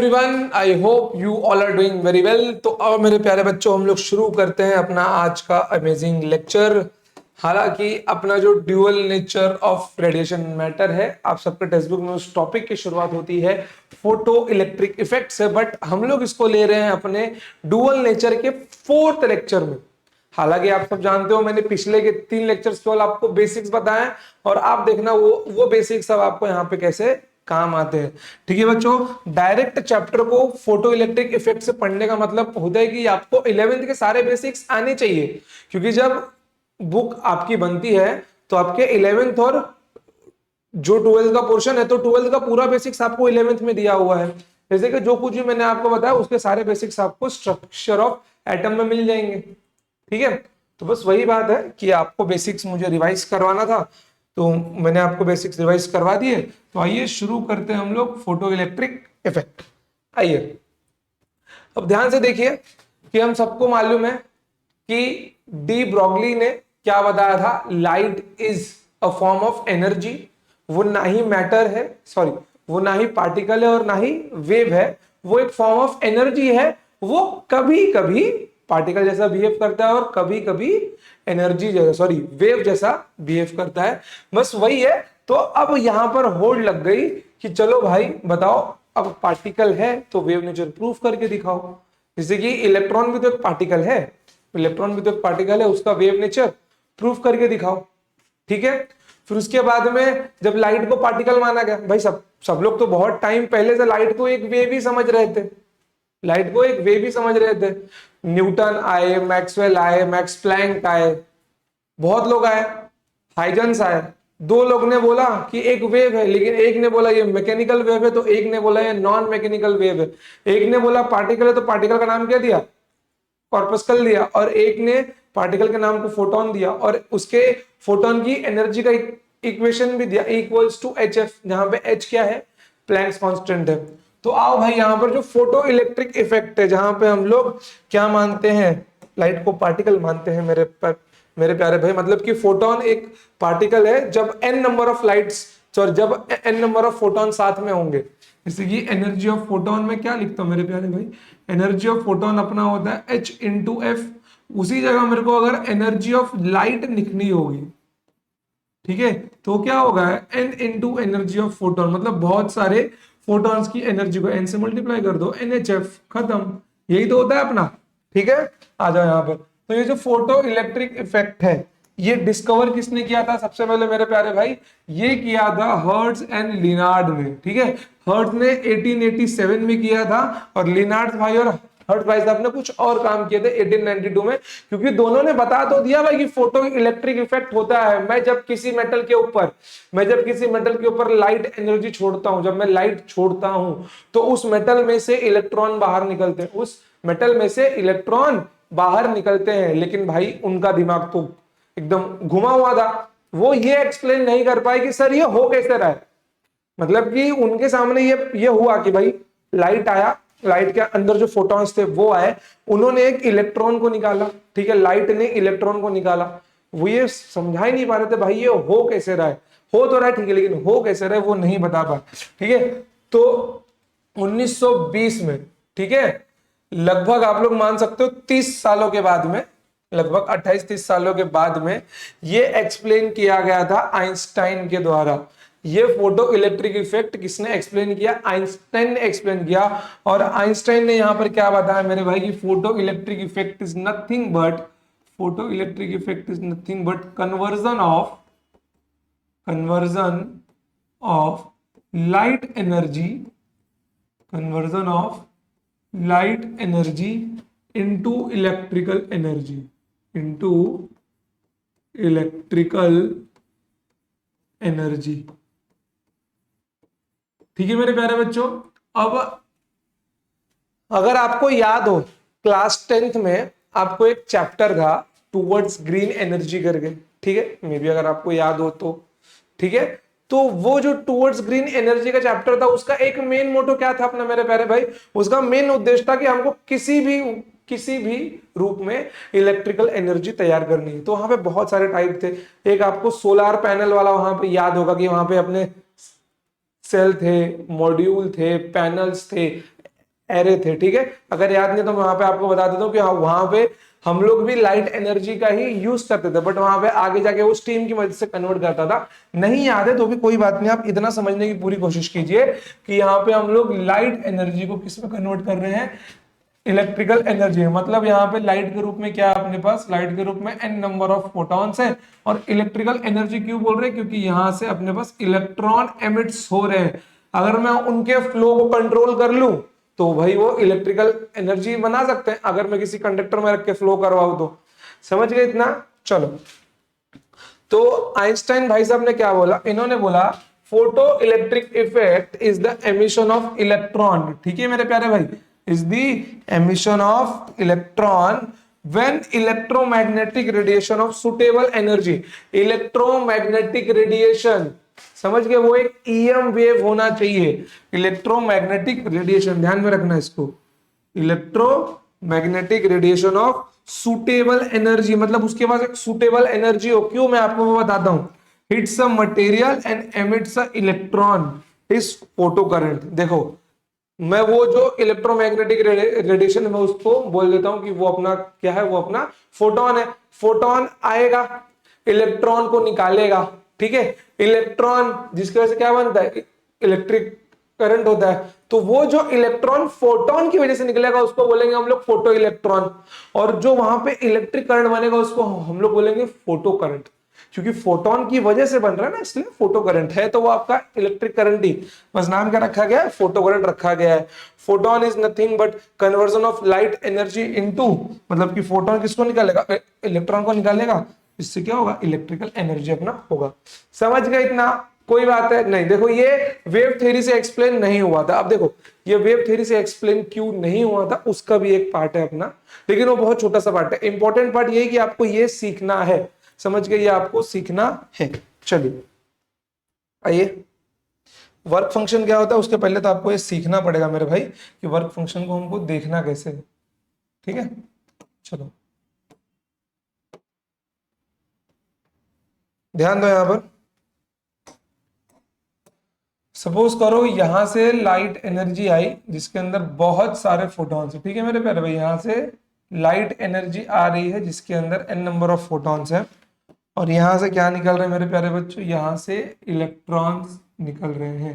Everyone, I hope you all are doing very well. तो अब मेरे प्यारे बच्चों हम लोग शुरू करते हैं अपना आज का अमेजिंग लेक्चर। हालांकि अपना जो dual nature of radiation matter है, आप सबके टेक्स्ट बुक में उस टॉपिक की शुरुआत होती है फोटो इलेक्ट्रिक इफेक्ट से, बट हम लोग इसको ले रहे हैं अपने ड्यूअल नेचर के 4th लेक्चर में। हालांकि आप सब जानते हो मैंने पिछले के 3 लेक्चर्स केवल आपको बेसिक्स बताए, और आप देखना वो बेसिक्स अब आपको यहाँ पे कैसे काम आते हैं। ठीक है बच्चों, डायरेक्ट चैप्टर को फोटो इलेक्ट्रिक इफेक्ट से पढ़ने का मतलब होता है कि आपको 11th के सारे बेसिक्स आने चाहिए, क्योंकि जब बुक आपकी बनती है तो आपके 11th और जो 12th का पोर्शन है, तो 12th का पूरा बेसिक्स आपको 11th में दिया हुआ है। जैसे कि जो कुछ भी मैंने आपको बताया उसके सारे बेसिक्स आपको स्ट्रक्चर ऑफ एटम में मिल जाएंगे। ठीक है, तो बस वही बात है कि आपको बेसिक्स मुझे रिवाइज करवाना था, तो मैंने आपको बेसिक्स रिवाइज करवा दिए। तो आइए शुरू करते हैं हम लोग फोटो इलेक्ट्रिक इफेक्ट। आइए अब ध्यान से देखिए कि हम सबको मालूम है कि डी ब्रॉगली ने क्या बताया था, light is a form of energy. वो ना ही मैटर है, सॉरी, वो ना ही पार्टिकल है और ना ही वेव है, वो एक फॉर्म ऑफ एनर्जी है। वो कभी कभी पार्टिकल जैसा बिहेव करता है और कभी कभी एनर्जी जैसा, सॉरी, वेव जैसा बिहेव करता है। बस वही है। तो अब यहां पर होल्ड लग गई कि चलो भाई बताओ, अब पार्टिकल है तो वेव नेचर प्रूफ करके दिखाओ। जैसे कि इलेक्ट्रॉन भी तो एक पार्टिकल है, इलेक्ट्रॉन भी तो एक पार्टिकल है, उसका वेव नेचर प्रूफ करके दिखाओ। ठीक है, फिर उसके बाद में जब लाइट को पार्टिकल माना गया, भाई सब लोग तो बहुत टाइम पहले से लाइट को एक वेव ही समझ रहे थे, लाइट को एक वेव ही समझ रहे थे। न्यूटन आए, मैक्सवेल आए, मैक्स प्लैंक आए, बहुत लोग आए, हाइजेंस आए। 2 लोग ने बोला कि एक वेव है, लेकिन एक ने बोला ये मैकेनिकल वेव है, तो एक ने बोला ये नॉन मैकेनिकल वेव है। एक ने बोला पार्टिकल है, तो पार्टिकल का नाम क्या दिया, कॉर्पस्कल दिया, और एक ने पार्टिकल के नाम को फोटोन दिया, और उसके फोटोन की एनर्जी का इक्वेशन भी दिया, इक्वल्स टू एच एफ, जहां पे एच क्या है, प्लैंक्स कांस्टेंट है। तो आओ भाई यहां पर जो फोटो इलेक्ट्रिक इफेक्ट है, जहां पे हम लोग क्या मानते हैं, लाइट को पार्टिकल मानते हैं मेरे प्यारे भाई। मतलब कि फोटोन एक पार्टिकल है जब n number of lights, sorry, जब n नंबर ऑफ फोटोन साथ में होंगे। जैसे कि एनर्जी ऑफ फोटोन में क्या लिखता हूं मेरे प्यारे भाई, एनर्जी ऑफ फोटोन अपना होता है h इंटू एफ। उसी जगह मेरे को अगर एनर्जी ऑफ लाइट लिखनी होगी, ठीक है, तो क्या होगा, n into energy of photon, मतलब बहुत सारे फोटॉन्स की एनर्जी को n से मल्टीप्लाई कर दो, NHF, खत्म। यही तो होता है अपना। ठीक है, आ जाओ यहां पर। तो ये जो फोटो इलेक्ट्रिक इफेक्ट है, ये डिस्कवर किसने किया था सबसे पहले मेरे प्यारे भाई, ये किया था हर्ट्ज एंड लिनार्ड ने। ठीक है, हर्ट्ज ने 1887 में किया था, और लिनार्ड भाई और हर्ट्ज भाई साहब ने कुछ और काम किए थे 1892 में, क्योंकि दोनों ने बता तो दिया भाई कि फोटो इलेक्ट्रिक इफेक्ट होता है। मैं जब किसी मेटल के ऊपर लाइट एनर्जी छोड़ता हूं, जब मैं लाइट छोड़ता हूं, तो उस मेटल में से इलेक्ट्रॉन बाहर निकलते हैं, उस मेटल में से इलेक्ट्रॉन बाहर निकलते हैं। लेकिन भाई उनका दिमाग तो एकदम घुमा हुआ था, वो ये एक्सप्लेन नहीं कर पाए कि सर ये हो कैसे रहा है। मतलब कि उनके सामने ये हुआ कि भाई लाइट आया, लाइट के अंदर जो फोटॉन्स थे वो आए, उन्होंने एक इलेक्ट्रॉन को निकाला। ठीक है, लाइट ने इलेक्ट्रॉन को निकाला। वो ये समझा ही नहीं पा रहे थे भाई ये हो कैसे रहा है, हो तो रहा है ठीक है, लेकिन हो कैसे रहा है वो नहीं बता पाए। ठीक है, तो 1920 में, ठीक है, लगभग आप लोग मान सकते हो 30 सालों के बाद में, लगभग 28-30 सालों के बाद में ये एक्सप्लेन किया गया था आइंस्टाइन के द्वारा। ये फोटो इलेक्ट्रिक इफेक्ट किसने एक्सप्लेन किया, आइंस्टाइन ने एक्सप्लेन किया। और आइंस्टाइन ने यहां पर क्या बताया मेरे भाई कि photo electric effect is nothing but, photo electric effect is nothing but conversion of light energy, conversion of light energy into electrical energy, into electrical energy. ठीक है मेरे प्यारे बच्चों, अब अगर आपको याद हो क्लास 10th में आपको एक चैप्टर था टूवर्ड्स ग्रीन एनर्जी करके, ठीक है, मे बी अगर आपको याद हो तो। ठीक है, तो वो जो टूवर्ड्स ग्रीन एनर्जी का चैप्टर था, उसका एक मेन मोटो क्या था अपना मेरे प्यारे भाई, उसका मेन उद्देश्य था कि हमको किसी भी रूप में इलेक्ट्रिकल एनर्जी तैयार करनी है। तो वहां पे बहुत सारे टाइप थे। एक आपको सोलार पैनल वाला वहां पे याद होगा कि वहां पे अपने सेल थे, मॉड्यूल थे, पैनल्स थे, एरे थे, ठीक है। अगर याद नहीं तो मैं वहां पे आपको बता देता हूँ कि हाँ वहां पे हम लोग भी लाइट एनर्जी का ही यूज करते थे, बट वहां पे आगे जाके वो स्टीम की मदद से कन्वर्ट करता था। नहीं याद है तो भी कोई बात नहीं, आप इतना समझने की पूरी कोशिश कीजिए कि यहाँ पे हम लोग लाइट एनर्जी को किस में कन्वर्ट कर रहे हैं, इलेक्ट्रिकल एनर्जी। मतलब यहाँ पे लाइट के रूप में क्या है अपने पास, लाइट के रूप में n नंबर ऑफ फोटॉन्स है। और इलेक्ट्रिकल एनर्जी क्यों बोल रहे हैं, क्योंकि यहाँ से अपने पास इलेक्ट्रॉन एमिट्स हो रहे हैं। अगर मैं उनके फ्लो को कंट्रोल कर लूं तो भाई वो इलेक्ट्रिकल एनर्जी बना सकते हैं, अगर मैं किसी कंडक्टर में रख के फ्लो करवाऊं तो। समझ गए इतना? चलो, तो आइंस्टाइन भाई साहब ने क्या बोला, इन्होंने बोला photo electric effect is the emission of electron, ठीक है मेरे प्यारे भाई, is the emission of electron when electromagnetic radiation of suitable energy. Electromagnetic radiation, समझ गए, वो एक ईएम वेव होना चाहिए, इलेक्ट्रोमैग्नेटिक रेडिएशन, ध्यान में रखना इसको, electromagnetic radiation of suitable energy, मतलब उसके पास एक सुटेबल एनर्जी हो। क्यों, मैं आपको वो बताता हूं। Hits a material and emits a electron is photo current. देखो, मैं वो जो इलेक्ट्रोमैग्नेटिक रेडिएशन है मैं उसको बोल देता हूं कि वो अपना क्या है, वो अपना फोटोन है। फोटोन आएगा, इलेक्ट्रॉन को निकालेगा, ठीक है। इलेक्ट्रॉन जिसकी वजह से क्या बनता है, इलेक्ट्रिक करंट होता है। तो वो जो इलेक्ट्रॉन फोटोन की वजह से निकलेगा उसको बोलेंगे हम लोग फोटो इलेक्ट्रॉन, और जो वहां पे इलेक्ट्रिक करंट बनेगा उसको हम लोग बोलेंगे फोटो करंट। क्योंकि फोटोन की वजह से बन रहा है ना, इसलिए फोटो करंट है, तो वो आपका इलेक्ट्रिक करंट ही, बस नाम क्या रखा गया है, फोटो करंट रखा गया है। Photon is nothing but conversion of light energy into, मतलब कि फोटोन किसको निकालेगा, इलेक्ट्रॉन को निकालेगा, इससे क्या होगा, इलेक्ट्रिकल एनर्जी अपना होगा। समझ गए इतना? कोई बात है नहीं। देखो, ये वेव थ्योरी से एक्सप्लेन नहीं हुआ था। अब देखो, ये वेव थ्योरी से एक्सप्लेन क्यों नहीं हुआ था उसका भी एक पार्ट है अपना, लेकिन वो बहुत छोटा सा पार्ट है। इंपॉर्टेंट पार्ट ये है कि आपको ये सीखना है, समझ गए, ये आपको सीखना है। चलिए आइए, वर्क फंक्शन क्या होता है उसके पहले तो आपको ये सीखना पड़ेगा मेरे भाई कि वर्क फंक्शन को हमको देखना कैसे है, ठीक है। चलो ध्यान दो, यहां पर सपोज करो यहां से लाइट एनर्जी आई जिसके अंदर बहुत सारे फोटॉन्स है, ठीक है मेरे प्यारे भाई। यहां से लाइट एनर्जी आ रही है जिसके अंदर n नंबर ऑफ फोटॉन्स है, और यहां से क्या निकल रहे हैं मेरे प्यारे बच्चों, यहां से इलेक्ट्रॉन्स निकल रहे हैं।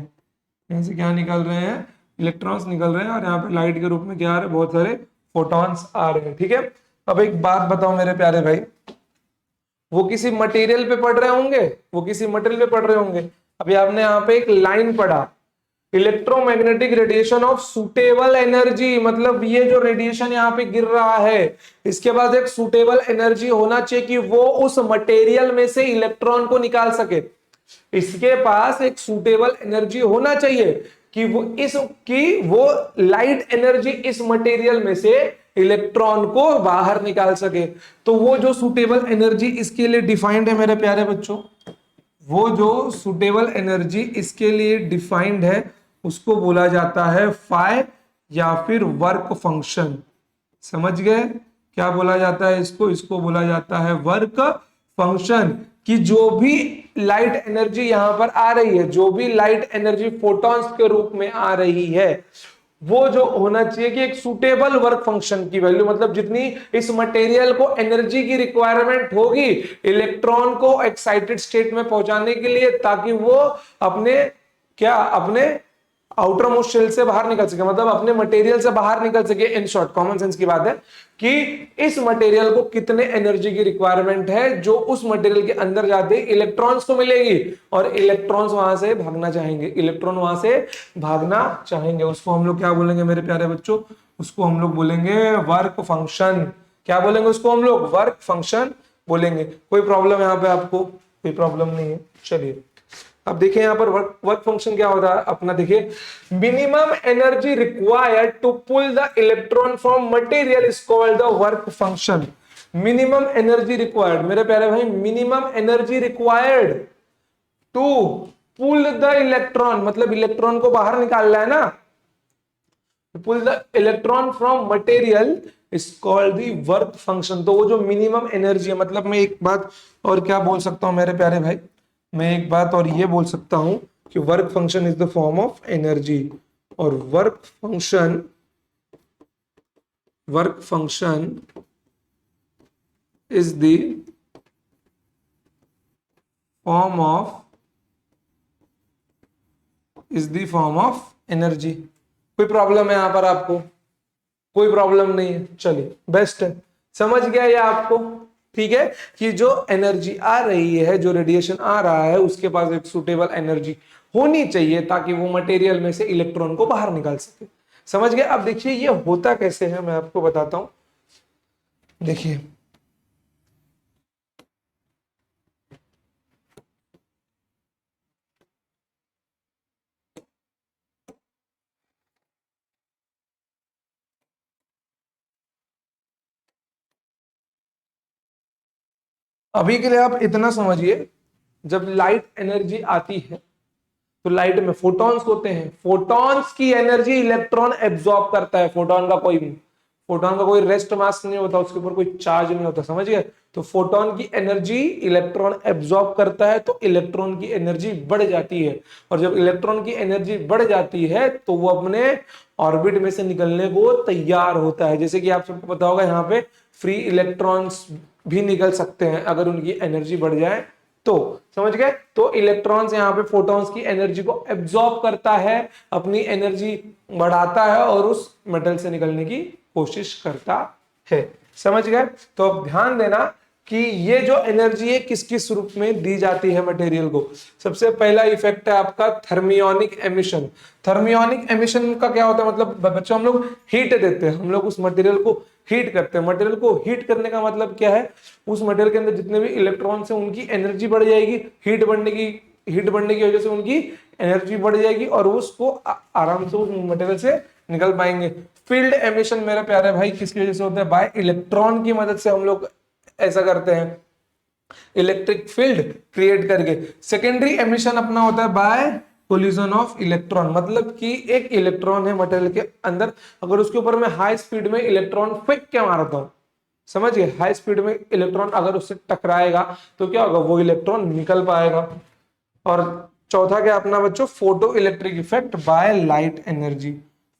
यहां से क्या निकल रहे हैं, इलेक्ट्रॉन्स निकल रहे हैं, और यहाँ पे लाइट के रूप में क्या आ रहे हैं, बहुत सारे फोटॉन्स आ रहे हैं, ठीक है। अब एक बात बताओ मेरे प्यारे भाई, वो किसी मटेरियल पे पढ़ रहे होंगे, वो किसी मटेरियल पे पढ़ रहे होंगे। अभी आपने यहाँ पे एक लाइन पढ़ा, electromagnetic radiation of suitable energy, मतलब ये जो रेडिएशन यहाँ पे गिर रहा है इसके पास एक सुटेबल एनर्जी होना चाहिए कि वो उस मटेरियल में से इलेक्ट्रॉन को निकाल सके। इसके पास एक सुटेबल एनर्जी होना चाहिए कि वो लाइट एनर्जी इस मटेरियल में से इलेक्ट्रॉन को बाहर निकाल सके। तो वो जो सुटेबल एनर्जी इसके लिए डिफाइंड है मेरे प्यारे बच्चों, वो जो सुटेबल एनर्जी इसके लिए डिफाइंड है उसको बोला जाता है फाई या फिर वर्क फंक्शन। समझ गए क्या बोला जाता है इसको, इसको बोला जाता है वर्क फंक्शन। कि जो भी लाइट एनर्जी यहां पर आ रही है, जो भी लाइट एनर्जी फोटॉन्स के रूप में आ रही है, वो जो होना चाहिए कि एक सुटेबल वर्क फंक्शन की वैल्यू, मतलब जितनी इस मटेरियल को एनर्जी की रिक्वायरमेंट होगी इलेक्ट्रॉन को एक्साइटेड स्टेट में पहुंचाने के लिए, ताकि वो अपने आउटर मोस्ट शेल से बाहर निकल सके, मतलब अपने मटेरियल से बाहर निकल सके। इन शॉर्ट कॉमन सेंस की बात है कि इस मटेरियल को कितने एनर्जी की रिक्वायरमेंट है जो उस मटेरियल के अंदर जाते इलेक्ट्रॉन्स को मिलेगी, और इलेक्ट्रॉन्स वहां से भागना चाहेंगे, इलेक्ट्रॉन वहां से भागना चाहेंगे। उसको हम लोग क्या बोलेंगे मेरे प्यारे बच्चों, उसको हम लोग बोलेंगे वर्क फंक्शन। क्या बोलेंगे उसको हम लोग, वर्क फंक्शन बोलेंगे। कोई प्रॉब्लम यहाँ पे आपको, कोई प्रॉब्लम नहीं है। चलिए अब देखिए यहाँ पर वर्क फंक्शन क्या होता है अपना, देखिए minimum energy required to pull the electron from material is called the work function. Minimum energy required मेरे प्यारे भाई, minimum energy required to pull the electron, मतलब इलेक्ट्रॉन को बाहर निकालना है ना, pull the electron from material is called the work function. तो वो जो मिनिमम एनर्जी है, मतलब मैं एक बात और क्या बोल सकता हूं मेरे प्यारे भाई, मैं एक बात और ये बोल सकता हूं कि work function is the form of energy, और work function work function is the form of energy. कोई प्रॉब्लम है यहां पर आपको? कोई प्रॉब्लम नहीं है, चलिए बेस्ट है, समझ गया ये आपको। ठीक है कि जो एनर्जी आ रही है, जो रेडिएशन आ रहा है, उसके पास एक सुटेबल एनर्जी होनी चाहिए ताकि वो मटेरियल में से इलेक्ट्रॉन को बाहर निकाल सके। समझ गए? अब देखिए ये होता कैसे है, मैं आपको बताता हूं। देखिए अभी के लिए आप इतना समझिए, जब लाइट एनर्जी आती है तो लाइट में फोटॉन्स होते हैं, फोटॉन्स की एनर्जी इलेक्ट्रॉन एब्जॉर्ब करता है। फोटोन का कोई रेस्ट मास नहीं होता, उसके ऊपर कोई चार्ज नहीं होता, समझ गए? तो फोटोन की एनर्जी इलेक्ट्रॉन एब्जॉर्ब करता है, तो इलेक्ट्रॉन की एनर्जी बढ़ जाती है। और जब इलेक्ट्रॉन की एनर्जी बढ़ जाती है तो वो अपने ऑर्बिट में से निकलने को तैयार होता है। जैसे कि आप सबको पता होगा, यहाँ पे फ्री इलेक्ट्रॉन्स भी निकल सकते हैं अगर उनकी एनर्जी बढ़ जाए तो। समझ गए? तो इलेक्ट्रॉन्स यहाँ पे फोटॉन्स की एनर्जी को एब्जॉर्ब करता है, अपनी एनर्जी बढ़ाता है और उस मेटल से निकलने की कोशिश करता है। समझ गए? तो अब ध्यान देना कि ये जो एनर्जी है किस किस रूप में दी जाती है मटेरियल को। सबसे पहला इफेक्ट है आपका थर्मियोनिक एमिशन। थर्मियोनिक एमिशन का क्या होता है? मतलब बच्चों, हम लोग हीट देते हैं, हम लोग उस मटेरियल को हीट करते हैं। मटेरियल को हीट करने का मतलब क्या है? उस मटेरियल के अंदर जितने भी इलेक्ट्रॉन्स हैं उनकी एनर्जी बढ़ जाएगी, हीट बढ़ने की वजह से उनकी एनर्जी बढ़ जाएगी और उसको आराम से उस मटेरियल से निकल पाएंगे। फील्ड एमिशन मेरे प्यारे भाई किसकी वजह से होता है? बाय इलेक्ट्रॉन की मदद से हम लोग ऐसा करते हैं, इलेक्ट्रिक फील्ड क्रिएट करके। सेकेंडरी एमिशन अपना होता है बाय कोलिजन ऑफ इलेक्ट्रॉन। मतलब कि एक इलेक्ट्रॉन है मटेरियल के अंदर, अगर उसके ऊपर मैं हाई स्पीड में इलेक्ट्रॉन फेंक के मारता हूं, समझ गए? हाई स्पीड में इलेक्ट्रॉन अगर उससे टकराएगा तो क्या होगा? वो इलेक्ट्रॉन निकल पाएगा। और चौथा क्या अपना बच्चों? Photo electric effect by light energy.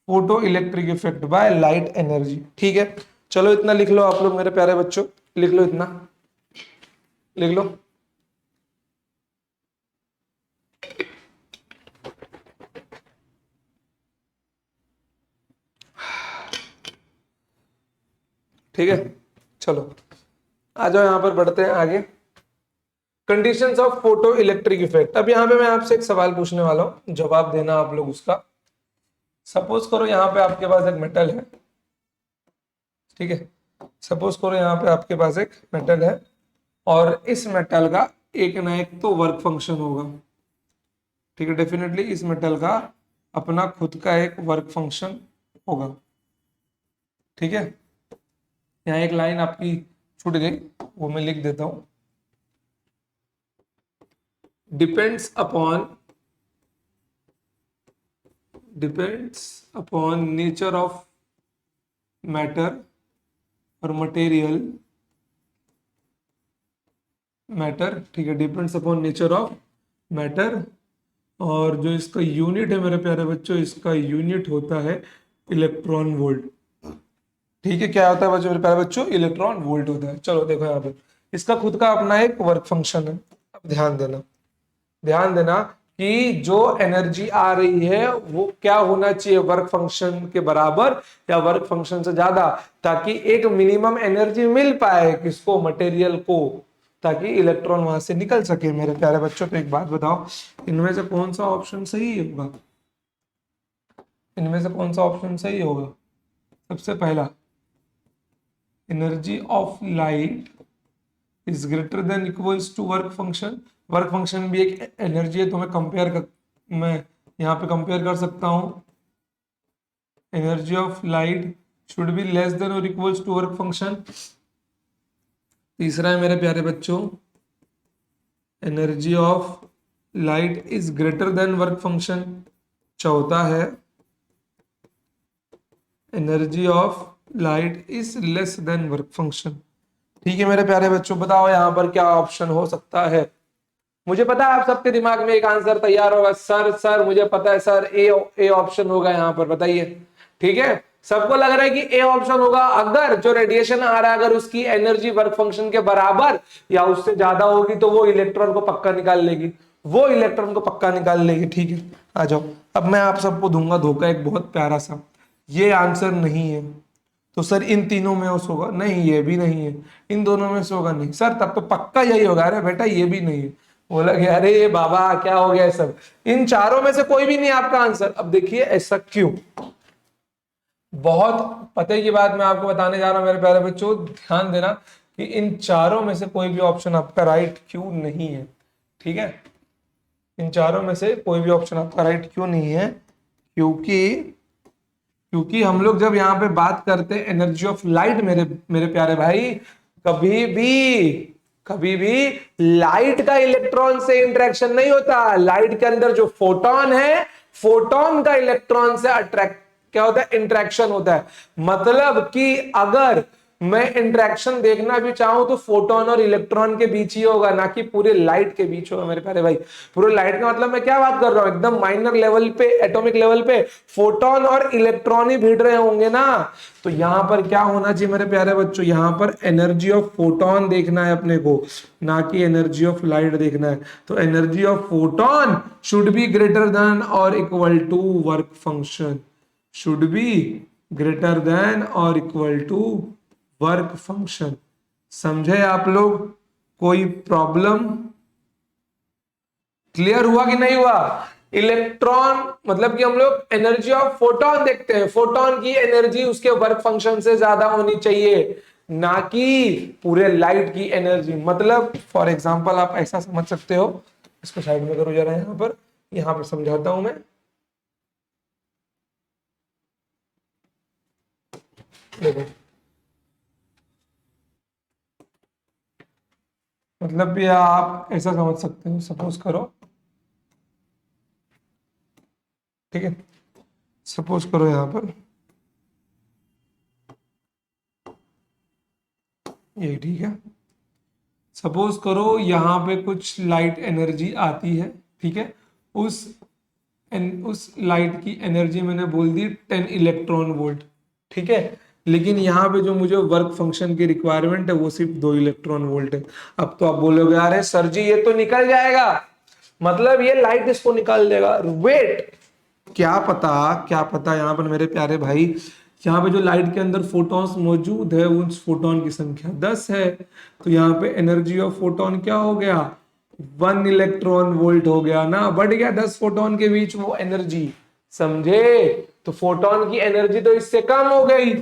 Photo electric effect by light energy. ठीक है, चलो इतना लिख लो आप लोग मेरे प्यारे बच्चों, लिख लो, इतना लिख लो। ठीक है, चलो आ जाओ, यहां पर बढ़ते हैं आगे। Conditions of photo electric effect. अब यहां पे मैं आपसे एक सवाल पूछने वाला हूं, जवाब देना आप लोग उसका। सपोज करो यहाँ पे आपके पास एक मेटल है, ठीक है? सपोज करो यहाँ पे आपके पास एक मेटल है और इस मेटल का एक ना एक तो वर्क फंक्शन होगा। ठीक है, डेफिनेटली इस मेटल का अपना खुद का एक वर्क फंक्शन होगा। ठीक है, यहाँ एक लाइन आपकी छूट गई, वो मैं लिख देता हूं। Depends upon nature of matter और मैटर। ठीक है, depends upon nature of matter, और जो इसका यूनिट है मेरे प्यारे बच्चों, इसका यूनिट होता है इलेक्ट्रॉन वोल्ट। ठीक है, क्या होता है बच्चों, मेरे प्यारे बच्चों? इलेक्ट्रॉन वोल्ट होता है। चलो देखो यहाँ पे इसका खुद का अपना एक वर्क फंक्शन है। अब ध्यान देना कि जो एनर्जी आ रही है वो क्या होना चाहिए? वर्क फंक्शन के बराबर या वर्क फंक्शन से ज्यादा, ताकि एक मिनिमम एनर्जी मिल पाए किसको? मटेरियल को, ताकि इलेक्ट्रॉन वहां से निकल सके। मेरे प्यारे बच्चों, तो एक बात बताओ, इनमें से कौन सा ऑप्शन सही होगा? इनमें से कौन सा ऑप्शन सही होगा? सबसे पहला, energy of light is greater than equals to work function. Work function भी एक एनर्जी है, तो मैं यहाँ पे कंपेयर कर सकता हूँ। Energy of light should be less than और इक्वल्स टू वर्क फंक्शन। तीसरा है मेरे प्यारे बच्चों, energy of light is greater then work function. चौथा है, energy of light is less than work function. ठीक है मेरे प्यारे बच्चों, बताओ यहाँ पर क्या ऑप्शन हो सकता है? मुझे पता है आप सबके दिमाग में एक आंसर तैयार होगा, सर मुझे पता है सर, ए ऑप्शन होगा यहाँ पर, बताइए। ठीक है, सबको लग रहा है कि ए ऑप्शन होगा। अगर जो रेडिएशन आ रहा है अगर उसकी एनर्जी वर्क फंक्शन के बराबर या उससे ज्यादा होगी तो वो इलेक्ट्रॉन को पक्का निकाल लेगी, वो इलेक्ट्रॉन को पक्का निकाल लेगी। ठीक है, आ जाओ। अब मैं आप सबको दूंगा धोखा एक बहुत प्यारा सा, ये आंसर नहीं है तो सर इन तीनों में से होगा, नहीं ये भी नहीं है, इन दोनों में से होगा, नहीं सर तब तो पक्का यही होगा। अरे बेटा ये भी नहीं है। बोला कि अरे ये बाबा क्या हो गया सब, इन चारों में से कोई भी नहीं आपका आंसर। अब देखिए ऐसा क्यों, बहुत पते की बात मैं आपको बताने जा रहा हूं मेरे प्यारे बच्चों, ध्यान देना कि इन चारों में से कोई भी ऑप्शन आपका राइट क्यों नहीं है। ठीक है, इन चारों में से कोई भी ऑप्शन आपका राइट क्यों नहीं है, क्योंकि क्योंकि हम लोग जब यहाँ पे बात करते हैं एनर्जी ऑफ लाइट, मेरे मेरे प्यारे भाई, कभी भी लाइट का इलेक्ट्रॉन से इंटरेक्शन नहीं होता। लाइट के अंदर जो फोटोन है, फोटोन का इलेक्ट्रॉन से अट्रैक्ट क्या होता है, इंटरेक्शन होता है। मतलब कि अगर मैं इंटरेक्शन देखना भी चाहूं तो फोटोन और इलेक्ट्रॉन के बीच ही होगा, ना कि पूरे लाइट के बीच होगा मेरे प्यारे भाई। पूरे लाइट का मतलब मैं क्या बात कर रहा हूं, एकदम माइनर लेवल पे, एटॉमिक लेवल पे फोटोन और इलेक्ट्रॉन ही भिड़ रहे होंगे ना। तो यहां पर क्या होना चाहिए मेरे प्यारे बच्चों, यहां पर एनर्जी ऑफ फोटोन देखना है अपने को, ना कि एनर्जी ऑफ लाइट देखना है। तो energy of photon should be greater than और equal to work function, should be greater than और इक्वल टू वर्क फंक्शन। समझे आप लोग, कोई प्रॉब्लम, क्लियर हुआ कि नहीं हुआ। इलेक्ट्रॉन मतलब कि हम लोग एनर्जी ऑफ फोटोन देखते हैं, फोटोन की एनर्जी उसके वर्क फंक्शन से ज्यादा होनी चाहिए, ना कि पूरे लाइट की एनर्जी। मतलब फॉर एग्जांपल आप ऐसा समझ सकते हो, इसको साइड में करो जरा, यहां पर समझाता हूं मैं। देखो मतलब भी आप ऐसा समझ सकते हो, सपोज करो, ठीक है, सपोज करो यहां पर ये, ठीक है, सपोज करो यहां पे कुछ लाइट एनर्जी आती है, ठीक है, उस उस लाइट की एनर्जी मैंने बोल दी 10 इलेक्ट्रॉन वोल्ट, ठीक है, लेकिन यहाँ पे जो मुझे वर्क फंक्शन की रिक्वायरमेंट है वो सिर्फ 2 इलेक्ट्रॉन वोल्ट है। अब तो आप बोलोगे अरे सर जी ये तो निकल जाएगा, मतलब ये लाइट इसको निकाल देगा। वेट, क्या पता यहाँ पर मेरे प्यारे भाई, यहाँ पे जो लाइट के अंदर फोटॉन्स मौजूद है उस फोटोन की संख्या 10 है, तो यहाँ पे एनर्जी ऑफ फोटोन क्या हो गया, 1 इलेक्ट्रॉन वोल्ट हो गया ना, बढ़ गया 10 फोटोन के बीच वो एनर्जी। समझे, तो फोटोन की एनर्जी तो इससे कम हो गई,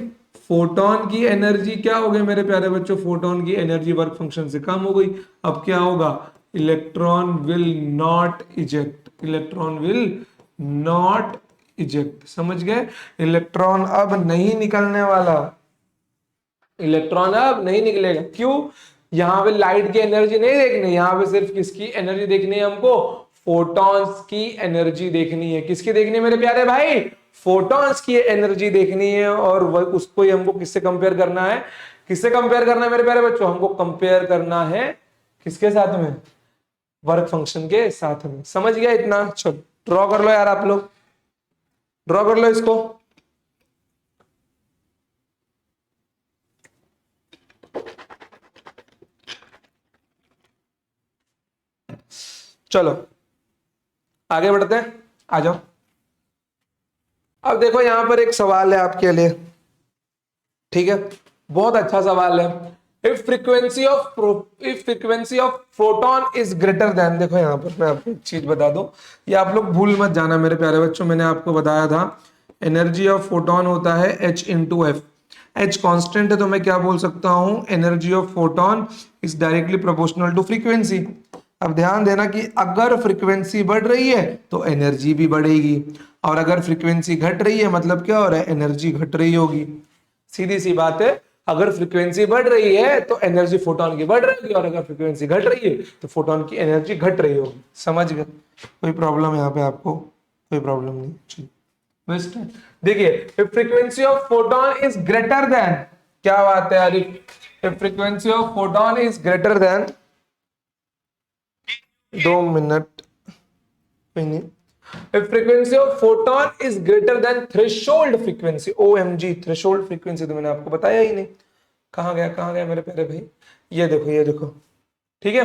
फोटोन की एनर्जी क्या हो गई मेरे प्यारे बच्चों, फोटोन की एनर्जी वर्क फंक्शन से कम हो गई। अब क्या होगा, electron will not eject, electron will not eject, समझ गए, इलेक्ट्रॉन अब नहीं निकलने वाला, इलेक्ट्रॉन अब नहीं निकलेगा। क्यों, यहां पे लाइट की एनर्जी नहीं देखनी, यहां पे सिर्फ किसकी एनर्जी देखनी है हमको, फोटॉन्स की एनर्जी देखनी है। किसकी देखनी है मेरे प्यारे भाई, फोटॉन्स की एनर्जी देखनी है, और उसको ही हमको किससे कंपेयर करना है, किससे कंपेयर करना है मेरे प्यारे बच्चों, हमको कंपेयर करना है किसके साथ में, वर्क फंक्शन के साथ में। समझ गया इतना, चलो ड्रॉ कर लो यार, आप लोग ड्रॉ कर लो इसको। चलो आगे बढ़ते हैं, आ जाओ। अब देखो यहां पर एक सवाल है आपके लिए, ठीक है, बहुत अच्छा सवाल है। If frequency of proton is greater then, देखो यहां पर मैं आपको एक चीज बता दूं, ये आप लोग भूल मत जाना मेरे प्यारे बच्चों, मैंने आपको बताया था एनर्जी ऑफ फोटोन होता है H into f. H constant है तो मैं क्या बोल सकता हूं, energy of photon is directly proportional to frequency. अब ध्यान देना कि अगर फ्रीक्वेंसी बढ़ रही है तो एनर्जी भी बढ़ेगी, और अगर फ्रीक्वेंसी घट रही है मतलब क्या हो रहा है, एनर्जी घट रही होगी। सीधी सी बात है, अगर फ्रीक्वेंसी बढ़ रही है तो एनर्जी फोटोन की बढ़ रही है, और अगर फ्रीक्वेंसी घट रही है तो फोटोन की एनर्जी घट रही होगी। समझ गए, कोई प्रॉब्लम यहाँ पे आपको, कोई प्रॉब्लम नहीं, चलिए देखिए, frequency of photon is greater then, क्या बात है यार, frequency of photon is greater then, 2 minute, कोई नहीं, If frequency of photon is greater than threshold frequency, OMG, threshold frequency तो मैंने आपको बताया ही नहीं। कहाँ गया मेरे प्यारे भाई, ये देखो, ठीक है।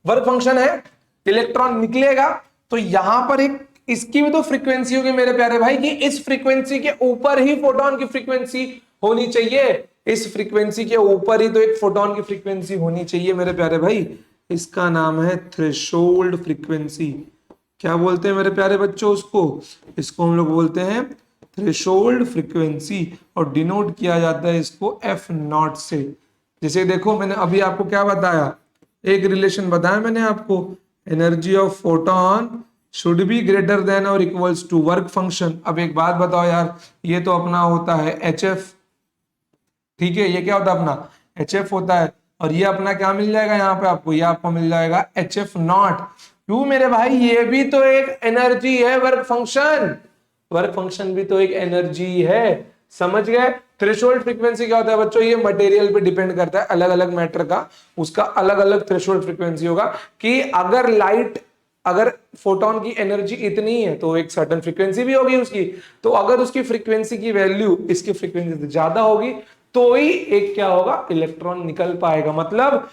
वर्क फंक्शन है, इलेक्ट्रॉन निकलेगा तो यहां पर एक इसकी भी तो फ्रीक्वेंसी होगी मेरे प्यारे भाई, कि इस फ्रीक्वेंसी के ऊपर ही फोटोन की फ्रीक्वेंसी होनी चाहिए। इस फ्रीक्वेंसी के ऊपर ही तो एक फोटोन की फ्रीक्वेंसी होनी चाहिए मेरे प्यारे भाई। इसका नाम है थ्रेशोल्ड फ्रीक्वेंसी। क्या बोलते हैं मेरे प्यारे बच्चों उसको? इसको हम लोग बोलते हैं थ्रेशोल्ड फ्रीक्वेंसी, और डिनोट किया जाता है इसको एफ नॉट से। जैसे देखो मैंने अभी आपको क्या बताया, एक रिलेशन बताया मैंने आपको, energy of photon should be greater than और इक्वल्स टू वर्क फंक्शन। अब एक बात बताओ यार, ये तो अपना होता है एच एफ, ठीक है, ये क्या होता है अपना एच एफ होता है, और ये अपना क्या मिल जाएगा यहाँ पे आपको, ये आपको मिल जाएगा एच एफ नॉट। क्यों मेरे भाई, ये भी तो एक एनर्जी है, वर्क फंक्शन, वर्क फंक्शन भी तो एक एनर्जी है, समझ गए। थ्रेशोल्ड फ्रीक्वेंसी क्या होता है बच्चों, ये मटेरियल पे डिपेंड करता है, अलग अलग मैटर का उसका अलग अलग थ्रेशोल्ड फ्रीक्वेंसी होगा, कि अगर फोटोन की एनर्जी इतनी है तो एक सर्टेन फ्रीक्वेंसी भी होगी उसकी, तो अगर उसकी फ्रीक्वेंसी की वैल्यू इसकी फ्रीक्वेंसी से ज्यादा होगी तो ही एक क्या होगा, इलेक्ट्रॉन निकल पाएगा। मतलब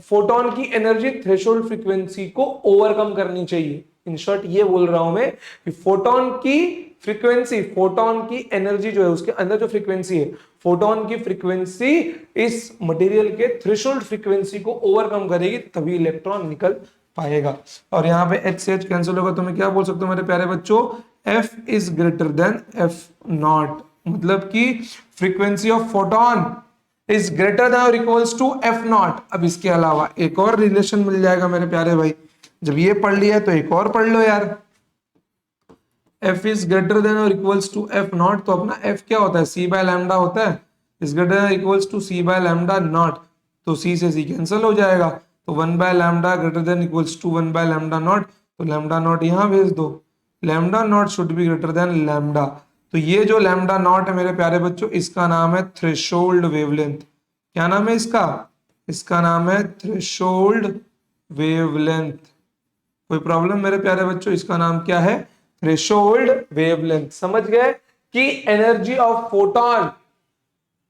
फोटोन की एनर्जी थ्रेशोल्ड फ्रीक्वेंसी को ओवरकम करनी चाहिए। इन शॉर्ट ये बोल रहा हूं मैं कि फोटोन की फ्रीक्वेंसी, फोटोन की एनर्जी जो है उसके अंदर जो फ्रीक्वेंसी है, फोटोन की फ्रीक्वेंसी इस मटेरियल के थ्रेशोल्ड फ्रीक्वेंसी को ओवरकम करेगी, तभी इलेक्ट्रॉन निकल पाएगा। और यहाँ पे एच से एच कैंसिल होगा तो मैं क्या बोल सकता हूँ मेरे प्यारे बच्चों, F is greater then F not. मतलब कि frequency of photon is greater than और इक्वल्स टू एफ नॉट। अब इसके अलावा एक और रिलेशन मिल जाएगा मेरे प्यारे भाई, जब ये पढ़ लिया तो एक और पढ़ लो यार। एफ इज ग्रेटर देन और इक्वल्स टू एफ नॉट, तो अपना एफ क्या होता है, सी बाय लैम्डा होता है, is greater than equals to c by lambda naught, तो सी से सी कैंसिल हो जाएगा, तो one by lambda greater than equals to one by lambda naught, तो लैम्डा नॉट यहाँ भेज दो, lambda naught should be greater than lambda. तो ये जो लैम्डा नॉट है मेरे प्यारे बच्चों, इसका नाम है थ्रेशोल्ड वेवलेंथ। क्या नाम है इसका? इसका नाम है थ्रेशोल्ड वेवलेंथ। कोई प्रॉब्लम मेरे प्यारे बच्चों? इसका नाम क्या है? Threshold wavelength. समझ गए कि एनर्जी ऑफ फोटोन,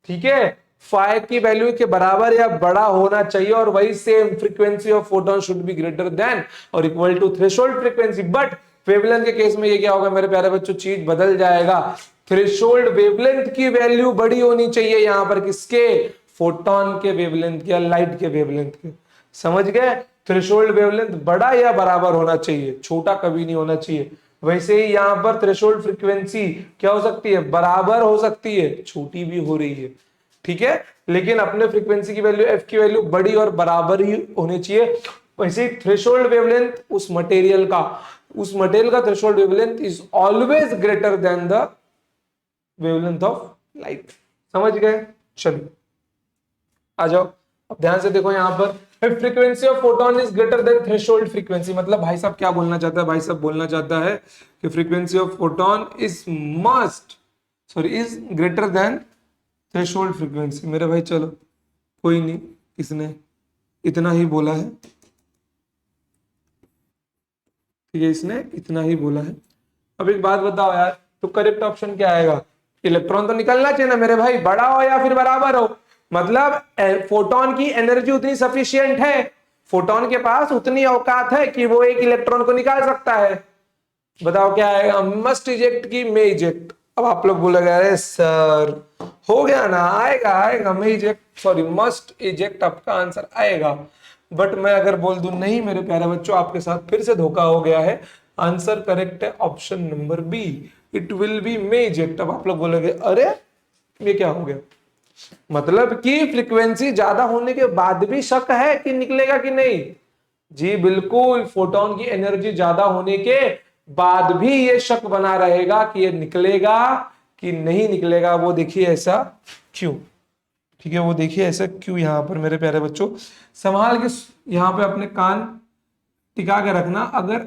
ठीक है, फाइव की वैल्यू के बराबर या बड़ा होना चाहिए, और वही same frequency of photon should be greater than और equal to threshold frequency. But wavelength के केस में ये क्या होगा मेरे प्यारे बच्चों, चीज बदल जाएगा। थ्रेशोल्ड वेवलेंथ की वैल्यू बड़ी होनी चाहिए यहां पर, किसके? फोटोन के वेवलेंथ या लाइट के वेवलेंथ के। समझ गए? थ्रेशोल्ड वेवलेंथ बड़ा या बराबर होना चाहिए, छोटा कभी नहीं होना चाहिए। वैसे ही यहां पर थ्रेशोल्ड फ्रीक्वेंसी क्या हो सकती है, बराबर हो सकती है, छोटी भी हो रही है, ठीक है, लेकिन अपने फ्रीक्वेंसी की वैल्यू एफ की वैल्यू बड़ी और बराबर ही होनी चाहिए। वैसे ही थ्रेशोल्ड वेवलेंथ उस मटेरियल का threshold wavelength is always greater than the wavelength of light. समझ गए? चलिए आ जाओ, अब ध्यान से देखो यहां पर, frequency of photon is greater then threshold frequency. मतलब भाई साहब क्या बोलना चाहता है? भाई साहब बोलना चाहता है कि frequency of photon is greater then threshold frequency. मेरे भाई चलो कोई नहीं, इसने इतना ही बोला है, ठीक है, इसने इतना ही बोला है। अब एक बात बताओ यार, तो करेक्ट ऑप्शन क्या आएगा? इलेक्ट्रॉन तो निकलना चाहिए ना मेरे भाई, बड़ा हो या फिर बराबर हो। मतलब फोटोन की एनर्जी उतनी सफिशियंट है, फोटोन के पास उतनी औकात है कि वो एक इलेक्ट्रॉन को निकाल सकता है। बताओ क्या आएगा? मस्ट इजेक्ट की मे इजेक्ट। अब आप लोग बोलेंगे अरे सर हो गया ना, आएगा मे इजेक्ट, सॉरी मस्ट इजेक्ट आपका आंसर आएगा। बट मैं अगर बोल दूं नहीं मेरे प्यारे बच्चों, आपके साथ फिर से धोखा हो गया है, आंसर करेक्ट है option number B, it will be may eject. अब आप लोग बोलेंगे अरे ये क्या हो गया, मतलब कि फ्रीक्वेंसी ज्यादा होने के बाद भी शक है कि निकलेगा कि नहीं? जी बिल्कुल, फोटोन की एनर्जी ज्यादा होने के बाद भी ये शक बना रहेगा कि ये निकलेगा कि नहीं निकलेगा। वो देखिए ऐसा क्यों, ठीक है, वो देखिए ऐसा क्यों। यहां पर मेरे प्यारे बच्चों संभाल के यहां पे अपने कान टिका के रखना। अगर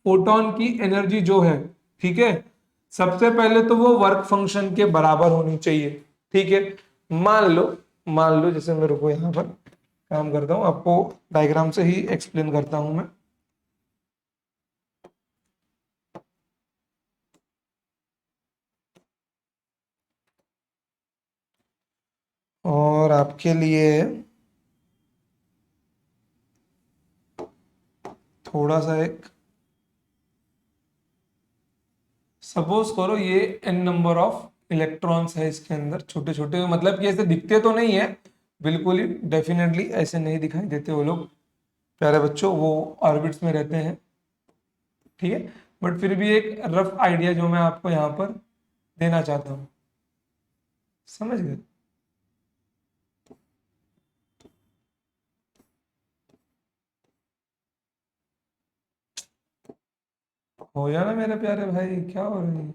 फोटोन की एनर्जी जो है, ठीक है, सबसे पहले तो वो वर्क फंक्शन के बराबर होनी चाहिए, ठीक है। मान लो जैसे मेरे को यहां पर काम करता हूं, आपको डायग्राम से ही एक्सप्लेन करता हूं मैं। और आपके लिए थोड़ा सा एक, सपोज करो ये n नंबर ऑफ इलेक्ट्रॉन्स है इसके अंदर, छोटे छोटे, मतलब कि ऐसे दिखते तो नहीं है बिल्कुल ही, डेफिनेटली ऐसे नहीं दिखाई देते वो लोग प्यारे बच्चों, वो ऑर्बिट्स में रहते हैं, ठीक है। बट फिर भी एक रफ आइडिया जो मैं आपको यहाँ पर देना चाहता हूँ, समझ गए। हो जाना मेरे प्यारे भाई, क्या हो रही है।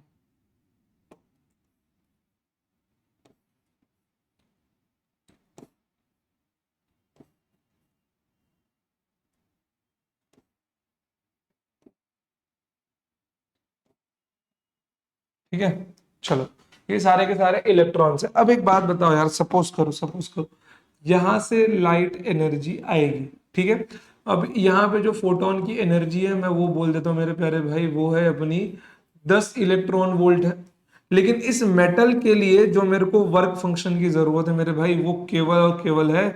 ठीक है, चलो, ये सारे के सारे इलेक्ट्रॉन्स है। अब एक बात बताओ यार, सपोज करो यहां से लाइट एनर्जी आएगी, ठीक है। अब यहाँ पे जो फोटोन की एनर्जी है, मैं वो बोल देता हूँ मेरे प्यारे भाई, वो है अपनी 10 इलेक्ट्रॉन वोल्ट है। लेकिन इस मेटल के लिए जो मेरे को वर्क फंक्शन की जरूरत है मेरे भाई, वो केवल और केवल है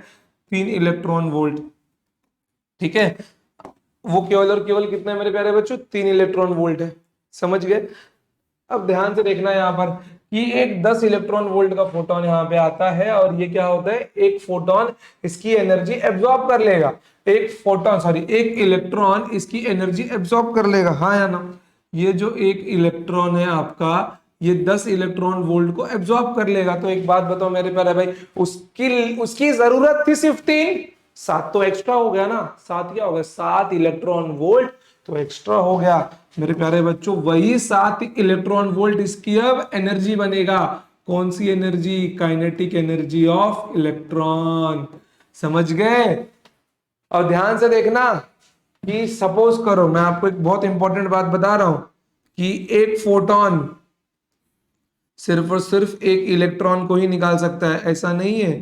3 इलेक्ट्रॉन वोल्ट, ठीक है। वो केवल और केवल कितना है मेरे प्यारे बच्चों, 3 इलेक्ट्रॉन वोल्ट है, समझ गए। अब ध्यान से देखना यहाँ पर कि एक 10 इलेक्ट्रॉन वोल्ट का फोटोन यहाँ पे आता है, और ये क्या होता है, एक फोटोन इसकी एनर्जी एब्जॉर्ब कर लेगा, एक फोटोन सॉरी एक इलेक्ट्रॉन इसकी एनर्जी एब्जॉर्ब कर लेगा, हाँ या ना। ये जो एक इलेक्ट्रॉन है आपका, ये 10 इलेक्ट्रॉन वोल्ट को एब्जॉर्ब कर लेगा। तो एक बात बताओ मेरे प्यारे भाई, उसकी उसकी जरूरत थी सिर्फ 3, 7 तो एक्स्ट्रा हो गया ना, 7 क्या हो गया, 7 इलेक्ट्रॉन वोल्ट तो एक्स्ट्रा हो गया मेरे प्यारे बच्चों। वही 7 इलेक्ट्रॉन वोल्ट इसकी अब एनर्जी बनेगा। कौन सी energy, kinetic energy of electron, समझ गए। और ध्यान से देखना कि सपोज करो, मैं आपको एक बहुत इंपॉर्टेंट बात बता रहा हूं कि एक फोटोन सिर्फ और सिर्फ एक इलेक्ट्रॉन को ही निकाल सकता है, ऐसा नहीं है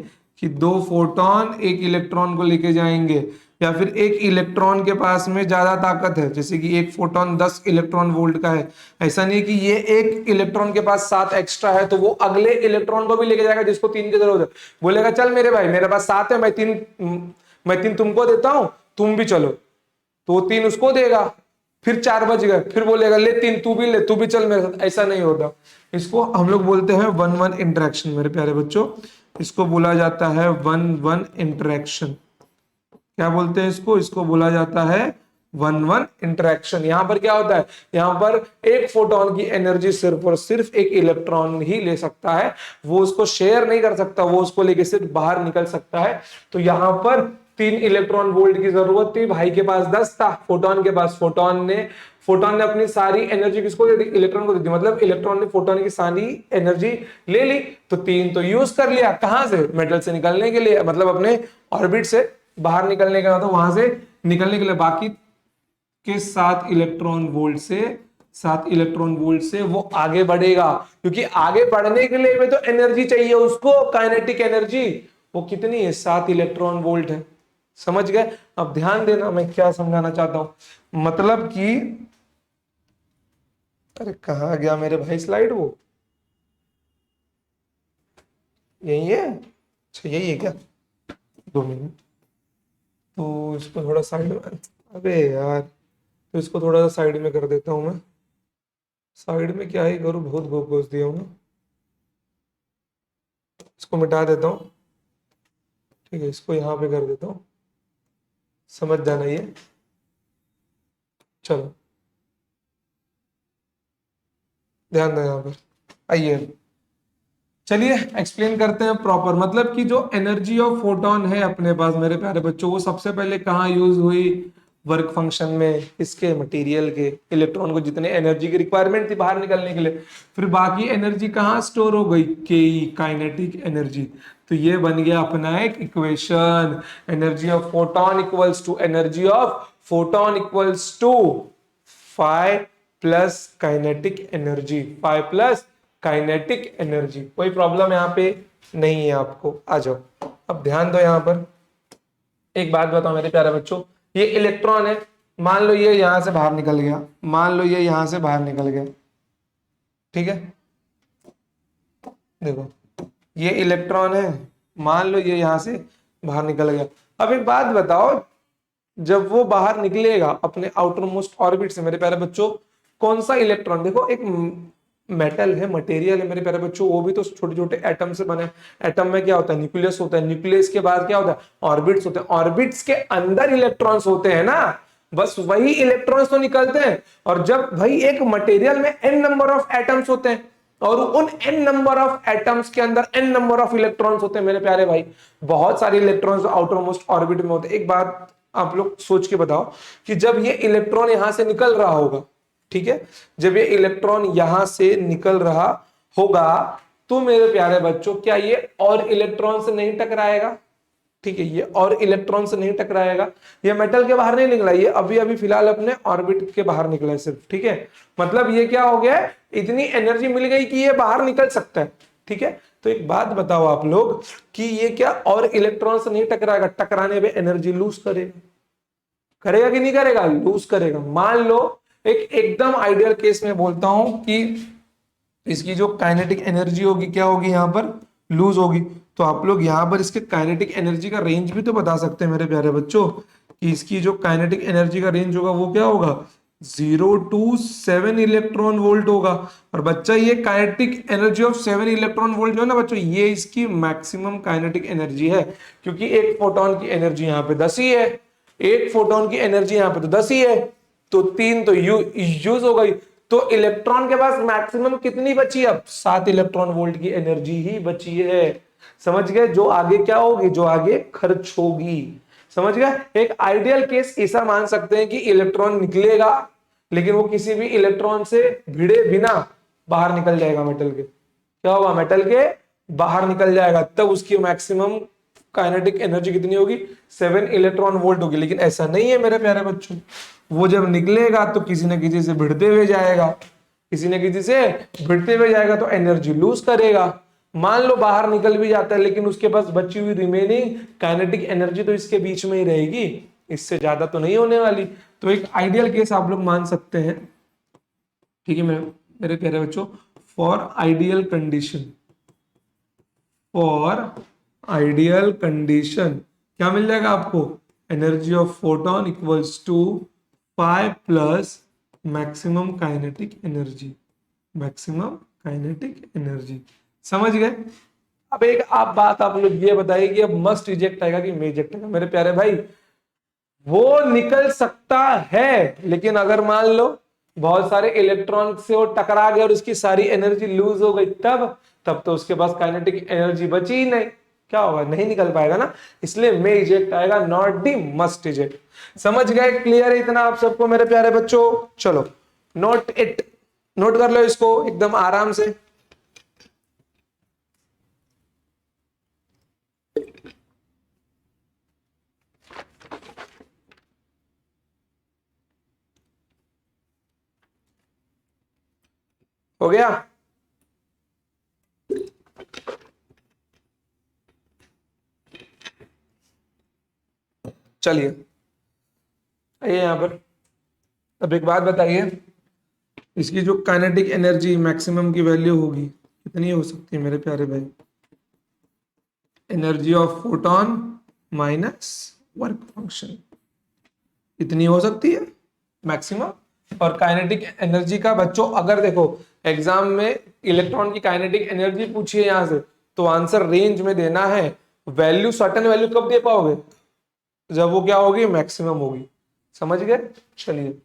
कि 2 फोटोन एक इलेक्ट्रॉन को लेके जाएंगे, या फिर एक इलेक्ट्रॉन के पास में ज्यादा ताकत है, जैसे कि एक फोटोन 10 इलेक्ट्रॉन वोल्ट का है, ऐसा नहीं कि ये एक इलेक्ट्रॉन के पास 7 एक्स्ट्रा है तो वो अगले इलेक्ट्रॉन को भी लेके जाएगा जिसको 3 की जरूरत है, बोलेगा चल मेरे भाई मेरे पास 7 है, मैं तीन तुमको देता हूं, तुम भी चलो, तो वो 3 उसको देगा, फिर 4 बज गए, फिर बोलेगा ले 3 तू भी ले, तू भी चल मेरे साथ, ऐसा नहीं होता। इसको हम लोग बोलते हैं 1-1 इंटरेक्शन मेरे प्यारे बच्चों, इसको बोला जाता है 1-1 इंटरेक्शन। क्या बोलते हैं इसको, इसको बोला जाता है 1-1 इंटरेक्शन। यहां पर क्या होता है, यहां पर एक फोटोन की एनर्जी सिर्फ और सिर्फ एक इलेक्ट्रॉन ही ले सकता है, वो उसको शेयर नहीं कर सकता, वो उसको लेके सिर्फ बाहर निकल सकता है। तो यहां पर 3 इलेक्ट्रॉन वोल्ट की जरूरत थी, भाई के पास 10 था, फोटोन के पास, फोटोन ने अपनी सारी एनर्जी किसको दे दी, इलेक्ट्रॉन को दे दी, मतलब इलेक्ट्रॉन ने फोटोन की सारी एनर्जी ले ली, तो 3 तो यूज कर लिया, कहां से, मेटल से निकलने के लिए, मतलब अपने ऑर्बिट से बाहर निकलने का, तो वहां से निकलने के लिए बाकी के 7 इलेक्ट्रॉन वोल्ट से वो आगे बढ़ेगा, क्योंकि आगे बढ़ने के लिए में तो एनर्जी चाहिए उसको, काइनेटिक एनर्जी, वो कितनी है, 7 इलेक्ट्रॉन वोल्ट है, समझ गए। अब ध्यान देना मैं क्या समझाना चाहता हूं, मतलब कि, अरे कहाँ गया मेरे भाई स्लाइड, वो यही है, अच्छा यही है क्या, 2 मिनट, तो इसको थोड़ा साइड में, अबे यार, तो इसको थोड़ा सा साइड में कर देता हूँ मैं, साइड में क्या ही करूँ, बहुत घोष दिया हूँ ना, इसको मिटा देता हूँ, ठीक है, इसको यहाँ पे कर देता हूँ, समझ जाना ये, चलो ध्यान दो यहाँ पर, आइए चलिए एक्सप्लेन करते हैं प्रॉपर, मतलब कि जो एनर्जी ऑफ फोटोन है अपने पास मेरे प्यारे बच्चों, वो सबसे पहले कहाँ यूज हुई, वर्क फंक्शन में, इसके मटेरियल के, इलेक्ट्रॉन को जितने एनर्जी की रिक्वायरमेंट थी बाहर निकलने के लिए, फिर बाकी एनर्जी कहाँ स्टोर हो गई, के काइनेटिक एनर्जी। तो ये बन गया अपना एक equation, energy of photon equals to energy of photon equals to phi plus kinetic energy, phi plus kinetic energy. कोई प्रॉब्लम यहाँ पे नहीं है आपको, आ जाओ। अब ध्यान दो यहाँ पर, एक बात बताओ मेरे प्यारे बच्चों, ये इलेक्ट्रॉन है, मान लो ये यहां से बाहर निकल गया, मान लो ये यहां से बाहर निकल गया, ठीक है, देखो ये इलेक्ट्रॉन है, मान लो ये यहां से बाहर निकल गया। अब एक बात बताओ, जब वो बाहर निकलेगा अपने आउटर मोस्ट ऑर्बिट से मेरे प्यारे बच्चों, कौन सा इलेक्ट्रॉन, देखो एक मेटल है, मटेरियल है मेरे प्यारे बच्चों, वो भी तो छोटे छोटे एटम से बने। एटम में क्या होता है, न्यूक्लियस होता है, न्यूक्लियस के बाद क्या होता है, ऑर्बिट्स होते हैं, ऑर्बिट्स के अंदर इलेक्ट्रॉन्स होते हैं ना, बस वही इलेक्ट्रॉन्स तो निकलते हैं। और जब भाई एक मटेरियल में n नंबर ऑफ एटम्स होते हैं और उन n नंबर ऑफ एटम्स के अंदर n नंबर ऑफ इलेक्ट्रॉन्स होते हैं मेरे प्यारे भाई, बहुत सारे इलेक्ट्रॉन्स आउटर मोस्ट ऑर्बिट में होते हैं। एक बात आप लोग सोच के बताओ कि जब ये इलेक्ट्रॉन यहां से निकल रहा होगा, ठीक है, जब ये इलेक्ट्रॉन यहां से निकल रहा होगा, तो मेरे प्यारे बच्चों क्या ये और इलेक्ट्रॉन से नहीं टकराएगा? ठीक है, ये और इलेक्ट्रॉन से नहीं टकराएगा। ये मेटल के बाहर नहीं निकला, ये अभी अभी फिलहाल अपने ऑर्बिट के बाहर निकला है सिर्फ, ठीक है। मतलब ये क्या हो गया, इतनी एनर्जी मिल गई कि ये बाहर निकल सकता है, ठीक है। तो एक बात बताओ आप लोग कि ये क्या और इलेक्ट्रॉन से नहीं टकराएगा, टकराने पे एनर्जी लूज करेगा, करेगा कि नहीं करेगा, लूज करेगा। मान लो एक एकदम आइडियल केस में बोलता हूं कि इसकी जो काइनेटिक एनर्जी होगी क्या होगी, यहां पर लूज होगी। तो आप लोग यहां पर इसके काइनेटिक एनर्जी का रेंज भी तो बता सकते हैं मेरे प्यारे बच्चों, कि इसकी जो काइनेटिक एनर्जी का रेंज होगा वो क्या होगा, 0 to 7 इलेक्ट्रॉन वोल्ट होगा। और बच्चा ये kinetic energy of 7 electron volt जो है ना बच्चों, ये इसकी मैक्सिमम काइनेटिक एनर्जी है, क्योंकि एक फोटोन की एनर्जी यहाँ पे 10 ही है, एक फोटोन की एनर्जी यहाँ पे तो 10 ही है, तो 3 तो यूज हो गई। तो इलेक्ट्रॉन के पास मैक्सिमम कितनी बची, अब 7 इलेक्ट्रॉन वोल्ट की एनर्जी ही बची है। समझ गए, जो आगे क्या होगी, जो आगे खर्च होगी। समझ गए, एक आइडियल केस ऐसा मान सकते हैं कि इलेक्ट्रॉन निकलेगा लेकिन वो किसी भी इलेक्ट्रॉन से भिड़े बिना बाहर निकल जाएगा, मेटल के क्या होगा, मेटल के बाहर निकल जाएगा, तब उसकी मैक्सिमम काइनेटिक एनर्जी कितनी होगी, 7 इलेक्ट्रॉन वोल्ट होगी। लेकिन ऐसा नहीं है मेरे प्यारे बच्चों, वो जब निकलेगा तो किसी न किसी से भिड़ते हुए जाएगा, किसी न किसी से भिड़ते हुए जाएगा तो एनर्जी लूज करेगा। मान लो बाहर निकल भी जाता है लेकिन उसके पास बची हुई रिमेनिंग काइनेटिक एनर्जी तो इसके बीच में ही रहेगी, इससे ज्यादा तो नहीं होने वाली। तो एक आइडियल केस आप लोग मान सकते हैं, ठीक है मेरे प्यारे बच्चों, for ideal condition, for ideal condition क्या मिल जाएगा आपको, energy of photon equals to 5 plus maximum kinetic energy, maximum kinetic energy. समझ गए। अब एक आप बात आप लोग ये बताइए कि अब मस्ट रिजेक्ट आएगा कि मे रिजेक्ट आएगा, मेरे प्यारे भाई वो निकल सकता है, लेकिन अगर मान लो बहुत सारे इलेक्ट्रॉन से वो टकरा गया और उसकी सारी एनर्जी लूज हो गई, तब तो उसके पास काइनेटिक एनर्जी बची ही नहीं, क्या होगा, नहीं निकल पाएगा ना। इसलिए मे इजेक्ट आएगा, नॉट दी मस्ट इजेक्ट। समझ गए, क्लियर है इतना आप सबको मेरे प्यारे बच्चों? चलो नोट इट, नोट कर लो इसको एकदम आराम से। हो गया, चलिए आइए यहां पर। अब एक बात बताइए, इसकी जो काइनेटिक एनर्जी मैक्सिमम की वैल्यू होगी कितनी हो सकती है मेरे प्यारे भाई, energy of photon minus work function, इतनी हो सकती है मैक्सिमम। और काइनेटिक एनर्जी का बच्चों अगर देखो एग्जाम में इलेक्ट्रॉन की काइनेटिक एनर्जी पूछी है यहां से, तो आंसर रेंज में देना है, वैल्यू सर्टेन वैल्यू कब दे पाओगे, जब वो क्या होगी, मैक्सिमम होगी। समझ गए, चलिए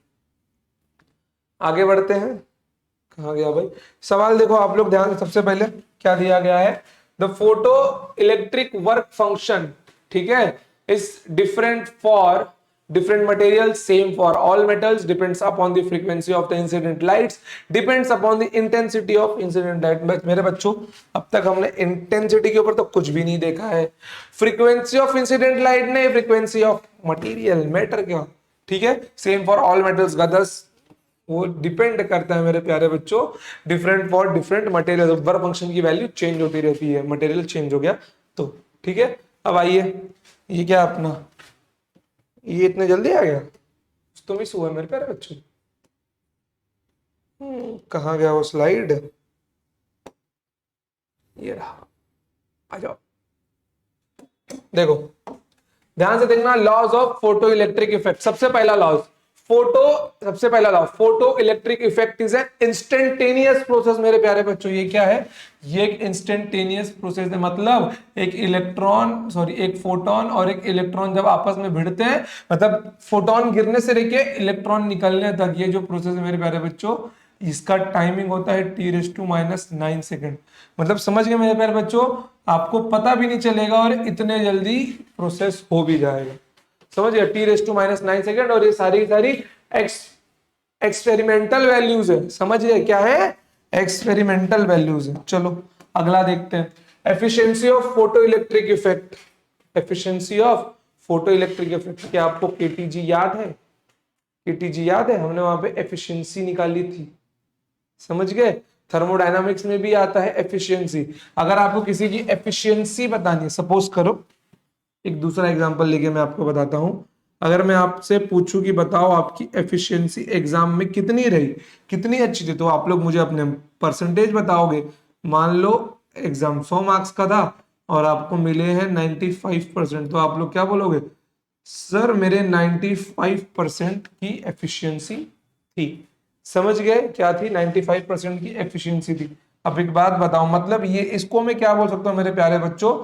आगे बढ़ते हैं। कहा गया भाई सवाल, देखो आप लोग ध्यान से, सबसे पहले क्या दिया गया है, the photo electric work function, ठीक है, is different for different materials, same for all metals, depends upon the frequency of the incident lights, depends upon the intensity of incident light। मेरे बच्चों अब तक हमने इंटेंसिटी के ऊपर तो कुछ भी नहीं देखा है, फ्रीक्वेंसी ऑफ इंसिडेंट लाइट नहीं, फ्रीक्वेंसी ऑफ मटेरियल मैटर क्या, ठीक है, सेम फॉर ऑल मेटल्स गदर्स, वो डिपेंड करता है मेरे प्यारे बच्चों, different for different material, work function की वैल्यू चेंज होती रहती है, मटेरियल चेंज हो गया तो, ठीक है। अब आइए, ये क्या अपना, ये इतने जल्दी आ गया, तो मिस हुआ मेरे प्यारे बच्चों। कहाँ गया वो स्लाइड, ये रहा, आ जाओ। देखो ध्यान से देखना, laws of photo electric effect. सबसे पहला law, photo electric effect is an instantaneous process. मेरे प्यारे बच्चों, ये क्या है? ये एक इंस्टेंटेनियस प्रोसेस है। मतलब एक फोटोन और एक इलेक्ट्रॉन जब आपस में भिड़ते हैं, मतलब फोटोन गिरने से लेके इलेक्ट्रॉन निकलने तक, ये जो प्रोसेस है मेरे प्यारे बच्चों, इसका टाइमिंग होता है T⁻⁹ सेकेंड। मतलब समझ गए मेरे प्यारे बच्चों, आपको पता भी नहीं चलेगा और इतने जल्दी प्रोसेस हो भी जाएगा। समझ गए? T⁻⁹ second. और ये सारी एक्सपेरिमेंटल वैल्यूज है। समझ गए क्या है? एक्सपेरिमेंटल वैल्यूज है। चलो अगला देखते हैं, efficiency of photo electric effect. Efficiency of photo electric effect, क्या आपको केटीजी याद है? केटीजी याद है? हमने वहां पे एफिशिएंसी निकाली थी। समझ गए? थर्मोडायनामिक्स में भी आता है एफिशिएंसी। अगर आपको किसी की एफिशिएंसी बतानी है, सपोज करो, एक दूसरा एग्जांपल लेके मैं आपको बताता हूं। अगर मैं आपसे पूछूं कि बताओ आपकी एफिशिएंसी एग्जाम में कितनी रही, कितनी अच्छी थी, तो आप लोग मुझे अपने परसेंटेज बताओगे। मान लो एग्जाम 100 मार्क्स का था और आपको मिले हैं 95%, तो आप लोग क्या बोलोगे? सर मेरे 95% की एफिशिएंसी थी। समझ गए क्या थी? 95% की एफिशिएंसी थी। अब एक बात बताओ, मतलब ये इसको मैं क्या बोल सकता हूं मेरे प्यारे बच्चों?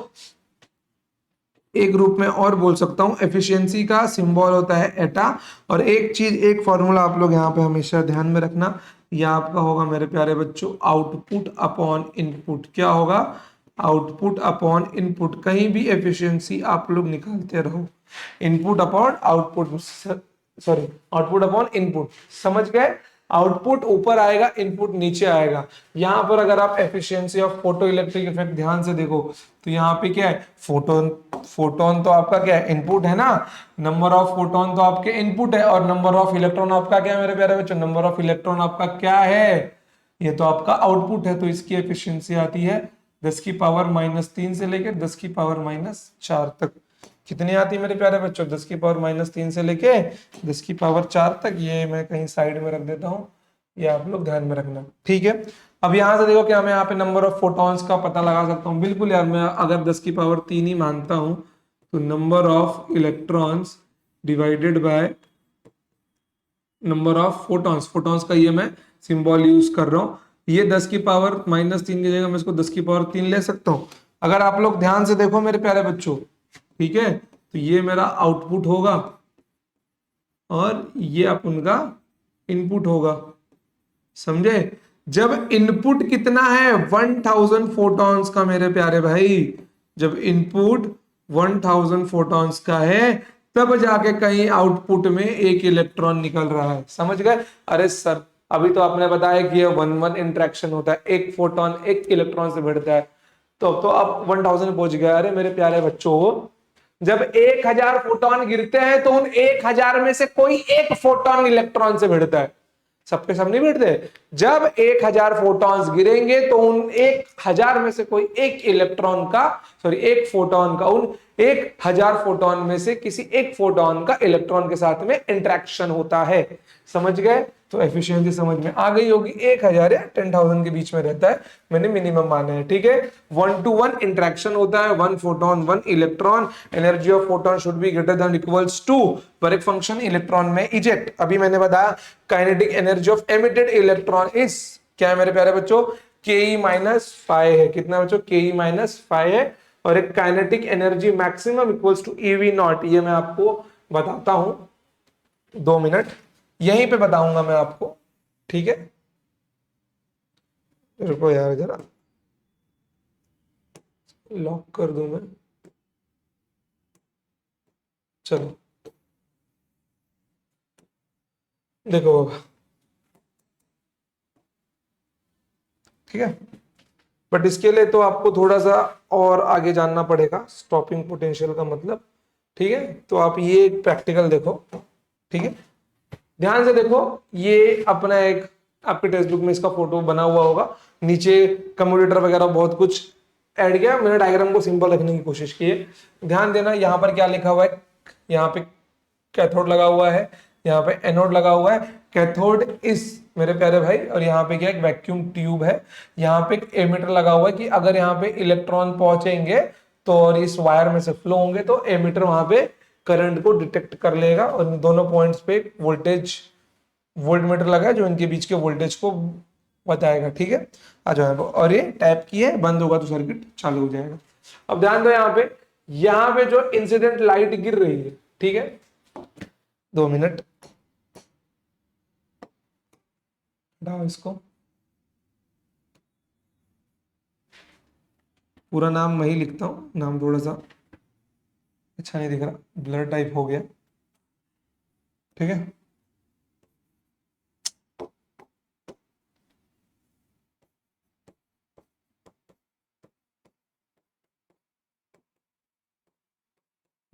एक रूप में और बोल सकता हूं, एफिशिएंसी का सिंबल होता है एटा। और एक चीज, एक फॉर्मूला आप लोग यहाँ पे हमेशा ध्यान में रखना, यह आपका होगा मेरे प्यारे बच्चों, आउटपुट अपॉन इनपुट। क्या होगा? Output upon input. कहीं भी एफिशिएंसी आप लोग निकालते रहो, input upon output, sorry output upon input. समझ गए? आउटपुट ऊपर आएगा, इनपुट नीचे आएगा। यहां पर अगर आप efficiency of photo electric effect ध्यान से देखो, तो यहाँ पे क्या है? फोटोन तो आपका क्या है? इनपुट है ना। नंबर ऑफ फोटोन तो आपके इनपुट है, और नंबर ऑफ इलेक्ट्रॉन आपका क्या है मेरे प्यारे बच्चों? नंबर ऑफ इलेक्ट्रॉन आपका क्या है? ये तो आपका आउटपुट है। तो इसकी एफिशिएंसी आती है 10⁻³ से लेकर 10⁻⁴ तक। कितनी आती है मेरे प्यारे बच्चों? 10⁻³ से लेके 10⁻⁴ तक। ये मैं कहीं साइड में रख देता हूँ, ये आप लोग ध्यान में रखना, ठीक है। अब यहां से देखो, क्या मैं यहाँ पे नंबर ऑफ फोटॉन्स का पता लगा सकता हूँ? बिल्कुल यार, मैं अगर 10⁻³ ही मानता हूं, तो number of electrons divided by number of photons, photons का ये मैं सिंबल यूज कर रहा हूँ। ये 10⁻⁻³ की जगह मैं इसको 10⁻³ ले सकता हूँ। अगर आप लोग ध्यान से देखो मेरे प्यारे बच्चों, ठीक है, तो ये मेरा आउटपुट होगा और ये अपन का इनपुट होगा। समझे? जब इनपुट कितना है? 1000 फोटॉन्स का मेरे प्यारे भाई। जब इनपुट 1000 फोटॉन्स का है, तब जाके कहीं आउटपुट में एक इलेक्ट्रॉन निकल रहा है। समझ गए? अरे सर, अभी तो आपने बताया कि ये 1-1 इंटरेक्शन होता है, एक फोटॉन एक इलेक्ट्रॉन से भिड़ता है, तो अब 1000 पहुंच गया। अरे मेरे प्यारे बच्चों, जब 1000 फोटॉन गिरते हैं, तो उन 1000 में से कोई एक फोटॉन इलेक्ट्रॉन से भिड़ता है, सबके सब नहीं भिड़ते। जब 1000 फोटॉन्स गिरेंगे, तो उन 1000 में से कोई एक इलेक्ट्रॉन का, सॉरी एक फोटॉन का, उन 1000 फोटॉन में से किसी एक फोटॉन का इलेक्ट्रॉन के साथ में इंटरेक्शन होता है। समझ गए? तो एफिशिएंसी समझ में आ गई होगी। 1000 या 10,000 के बीच में रहता है, मैंने मिनिमम माना है, ठीक है। 1-to-1 इंटरेक्शन होता है, 1 photon 1 electron. Energy of photon should be greater than equals to work function electron में इजेक्ट। अभी मैंने बताया kinetic energy of emitted electron is क्या है मेरे प्यारे बच्चों? Ke-5 है। कितना बच्चों? Ke-5 है। और एक kinetic energy maximum equals to EV0। ये मैं आपको बताता हूं, 2 मिनट यहीं पे बताऊंगा मैं आपको, ठीक है। रुको यार, जरा लॉक कर दूं मैं। चलो देखो बाबा, ठीक है, बट इसके लिए तो आपको थोड़ा सा और आगे जानना पड़ेगा, स्टॉपिंग पोटेंशियल का मतलब, ठीक है। तो आप ये प्रैक्टिकल देखो, ठीक है, ध्यान से देखो। ये अपना एक आपके टेक्स्ट बुक में इसका फोटो बना हुआ होगा, नीचे कम्यूटेटर वगैरह बहुत कुछ ऐड किया, मैंने डायग्राम को सिंपल रखने की कोशिश की है। ध्यान देना, यहाँ पर क्या लिखा हुआ है? यहाँ पे कैथोड लगा हुआ है, यहाँ पे एनोड लगा हुआ है। कैथोड इस मेरे प्यारे भाई, और यहाँ पे क्या, एक वैक्यूम ट्यूब है, यहाँ पे एक एमिटर लगा हुआ है कि अगर यहाँ पे इलेक्ट्रॉन पहुंचेंगे तो और इस वायर में से फ्लो होंगे तो एमीटर वहां पे करंट को डिटेक्ट कर लेगा और इन दोनों पॉइंट्स पे वोल्टेज वोल्ट मीटर लगा है जो इनके बीच के वोल्टेज को बताएगा। ठीक है, आ जाएगा और ये टैप की है, बंद होगा तो सर्किट चालू हो जाएगा। अब ध्यान दो यहाँ पे जो इंसिडेंट लाइट गिर रही है, ठीक है, 2 मिनट हटाओ इसको, पूरा नाम वही लिखता हूँ, नाम थोड़ा सा अच्छा नहीं दिख रहा, ब्लर टाइप हो गया। ठीक है,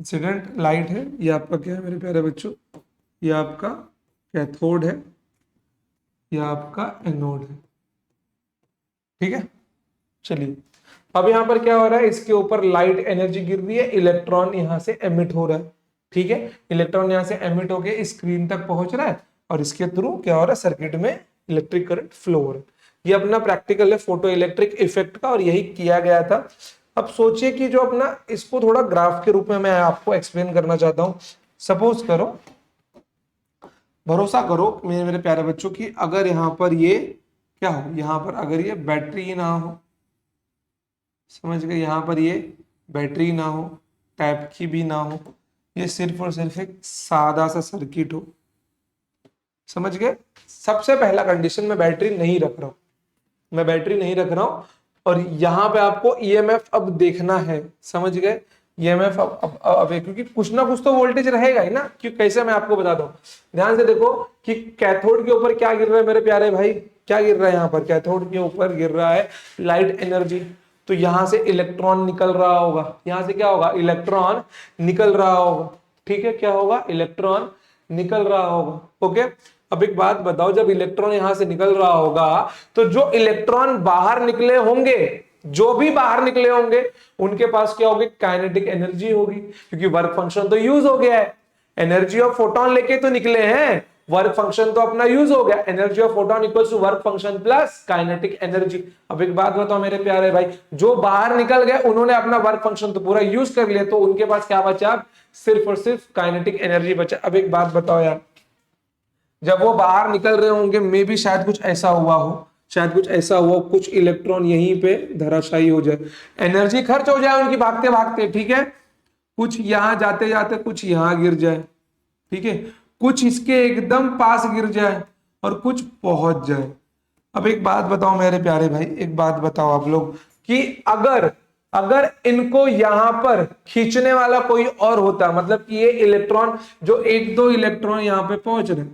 इंसिडेंट लाइट है, ये आपका क्या है मेरे प्यारे बच्चों, ये आपका कैथोड है, ये आपका एनोड है। ठीक है, चलिए अब यहाँ पर क्या हो रहा है, इसके ऊपर लाइट एनर्जी गिर रही है, इलेक्ट्रॉन यहाँ से एमिट हो रहा है। ठीक है, इलेक्ट्रॉन यहाँ से एमिट होके स्क्रीन तक पहुंच रहा है और इसके थ्रू क्या हो रहा है, सर्किट में इलेक्ट्रिक करंट फ्लो हो रहा है। ये अपना प्रैक्टिकल है फोटो इलेक्ट्रिक इफेक्ट का और यही किया गया था। अब सोचिए कि जो अपना इसको थोड़ा ग्राफ के रूप में मैं आपको एक्सप्लेन करना चाहता हूं। सपोज करो, भरोसा करो मेरे मेरे प्यारे बच्चों की, अगर यहाँ पर ये क्या हो, यहाँ पर अगर ये बैटरी ना हो, समझ गए, यहाँ पर ये बैटरी ना हो, टाइप की भी ना हो, ये सिर्फ और सिर्फ एक सादा सा सर्किट हो, समझ गए। सबसे पहला कंडीशन मैं बैटरी नहीं रख रहा हूं, मैं बैटरी नहीं रख रहा हूं और यहां पे आपको ईएमएफ अब देखना है, समझ गए। ईएमएफ अब क्योंकि कुछ ना कुछ तो वोल्टेज रहेगा ही ना, क्यों कैसे मैं आपको बता दूं, ध्यान से देखो कि कैथोड के ऊपर क्या गिर रहा है मेरे प्यारे भाई, क्या गिर रहा है यहाँ पर, कैथोड के ऊपर गिर रहा है लाइट एनर्जी। तो यहां से इलेक्ट्रॉन निकल रहा होगा, यहां से क्या होगा, इलेक्ट्रॉन निकल रहा होगा। ठीक है, क्या होगा, इलेक्ट्रॉन निकल रहा होगा। ओके, अब एक बात बताओ, जब इलेक्ट्रॉन यहां से निकल रहा होगा तो जो इलेक्ट्रॉन बाहर निकले होंगे, जो भी बाहर निकले होंगे उनके पास क्या होगी, काइनेटिक एनर्जी होगी, क्योंकि वर्क फंक्शन तो यूज हो गया है, एनर्जी ऑफ फोटोन लेके तो निकले हैं, वर्क फंक्शन तो अपना यूज हो गया, energy of photon equals to work function plus kinetic energy. अब एक बात बताओ मेरे प्यारे भाई, जो बाहर निकल गए उन्होंने अपना वर्क फंक्शन तो पूरा यूज कर लिया, तो उनके पास क्या बचा, सिर्फ और सिर्फ काइनेटिक एनर्जी बचा। अब एक बात बताओ यार, जब वो बाहर निकल रहे होंगे मे भी शायद कुछ ऐसा हुआ हो, शायद कुछ ऐसा हुआ, कुछ इलेक्ट्रॉन यहीं पे धराशायी हो जाए, एनर्जी खर्च हो जाए उनकी भागते भागते, ठीक है, कुछ यहां जाते जाते कुछ यहां गिर जाए, ठीक है, कुछ इसके एकदम पास गिर जाए और कुछ पहुंच जाए। अब एक बात बताओ मेरे प्यारे भाई, एक बात बताओ आप लोग कि अगर अगर इनको यहां पर खींचने वाला कोई और होता, मतलब कि ये इलेक्ट्रॉन जो एक दो इलेक्ट्रॉन यहां पे पहुंच रहे,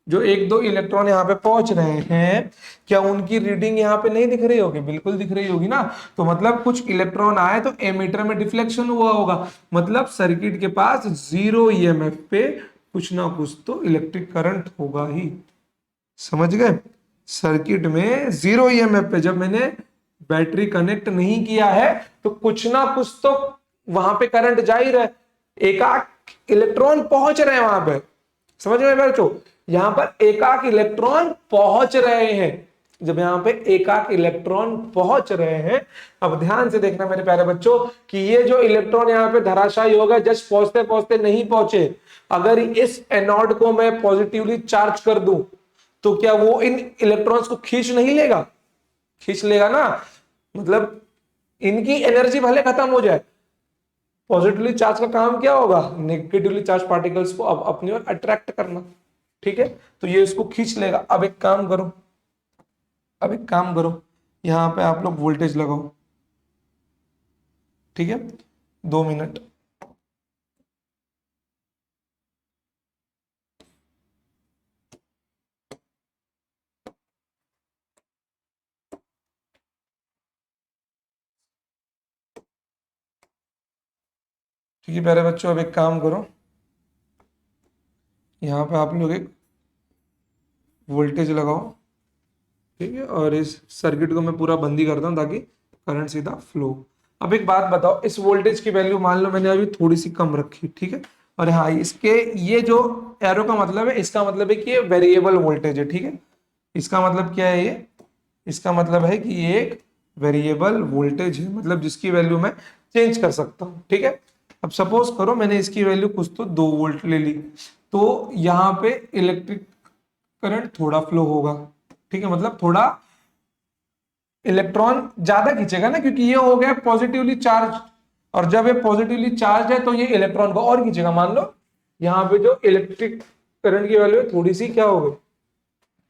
जो एक दो इलेक्ट्रॉन यहाँ पे पहुंच रहे हैं, क्या उनकी रीडिंग यहाँ पे नहीं दिख रही होगी, बिल्कुल दिख रही होगी ना। तो मतलब कुछ इलेक्ट्रॉन आए तो एमीटर में डिफ्लेक्शन हुआ होगा, मतलब सर्किट के पास जीरो ईएमएफ पे कुछ ना कुछ तो इलेक्ट्रिक करंट होगा ही, समझ गए। सर्किट में जीरो ईएमएफ पे जब मैंने बैटरी कनेक्ट नहीं किया है तो कुछ ना कुछ तो वहां पे करंट जा ही रहा है, एकाक इलेक्ट्रॉन पहुंच रहे हैं वहां पे, समझ में बच्चों, यहां पर एकाक इलेक्ट्रॉन पहुंच रहे हैं, जब यहां पे एकाक इलेक्ट्रॉन पहुंच रहे हैं। अब ध्यान से देखना मेरे प्यारे बच्चों कि ये जो इलेक्ट्रॉन यहां पे धराशायी होगा, जस्ट पहुंचते पहुंचते नहीं पहुंचे, अगर इस एनोड को मैं पॉजिटिवली चार्ज कर दूं तो क्या वो इन इलेक्ट्रॉन्स को खींच नहीं लेगा, खींच लेगा ना, मतलब इनकी एनर्जी भले खत्म हो जाए, पॉजिटिवली चार्ज का काम क्या होगा, नेगेटिवली चार्ज पार्टिकल्स को अब अपनी ओर अट्रैक्ट करना, ठीक है, तो ये इसको खींच लेगा। अब एक काम करो, अब एक काम करो, यहां पे आप लोग वोल्टेज लगाओ, ठीक है, 2 मिनट। ठीक है प्यारे बच्चों, अब एक काम करो, यहाँ पे आप लोग एक वोल्टेज लगाओ, ठीक है, और इस सर्किट को मैं पूरा बंदी करता हूँ ताकि करंट सीधा फ्लो। अब एक बात बताओ, इस वोल्टेज की वैल्यू मान लो मैंने अभी थोड़ी सी कम रखी, ठीक है, और हाँ इसके ये जो एरो का मतलब है, इसका मतलब है कि ये वेरिएबल वोल्टेज है, ठीक है, इसका मतलब क्या है ये, इसका मतलब है कि ये एक वेरिएबल वोल्टेज है, मतलब जिसकी वैल्यू मैं चेंज कर सकता हूं। ठीक है, अब सपोज करो मैंने इसकी वैल्यू कुछ तो 2 वोल्ट ले ली, तो यहाँ पे इलेक्ट्रिक करंट थोड़ा फ्लो होगा। ठीक है, मतलब थोड़ा इलेक्ट्रॉन ज्यादा खींचेगा ना, क्योंकि ये हो गया पॉजिटिवली चार्ज, और जब ये पॉजिटिवली चार्ज है तो ये इलेक्ट्रॉन को और खींचेगा। मान लो यहाँ पे जो इलेक्ट्रिक करंट की वैल्यू है थोड़ी सी क्या हो गई,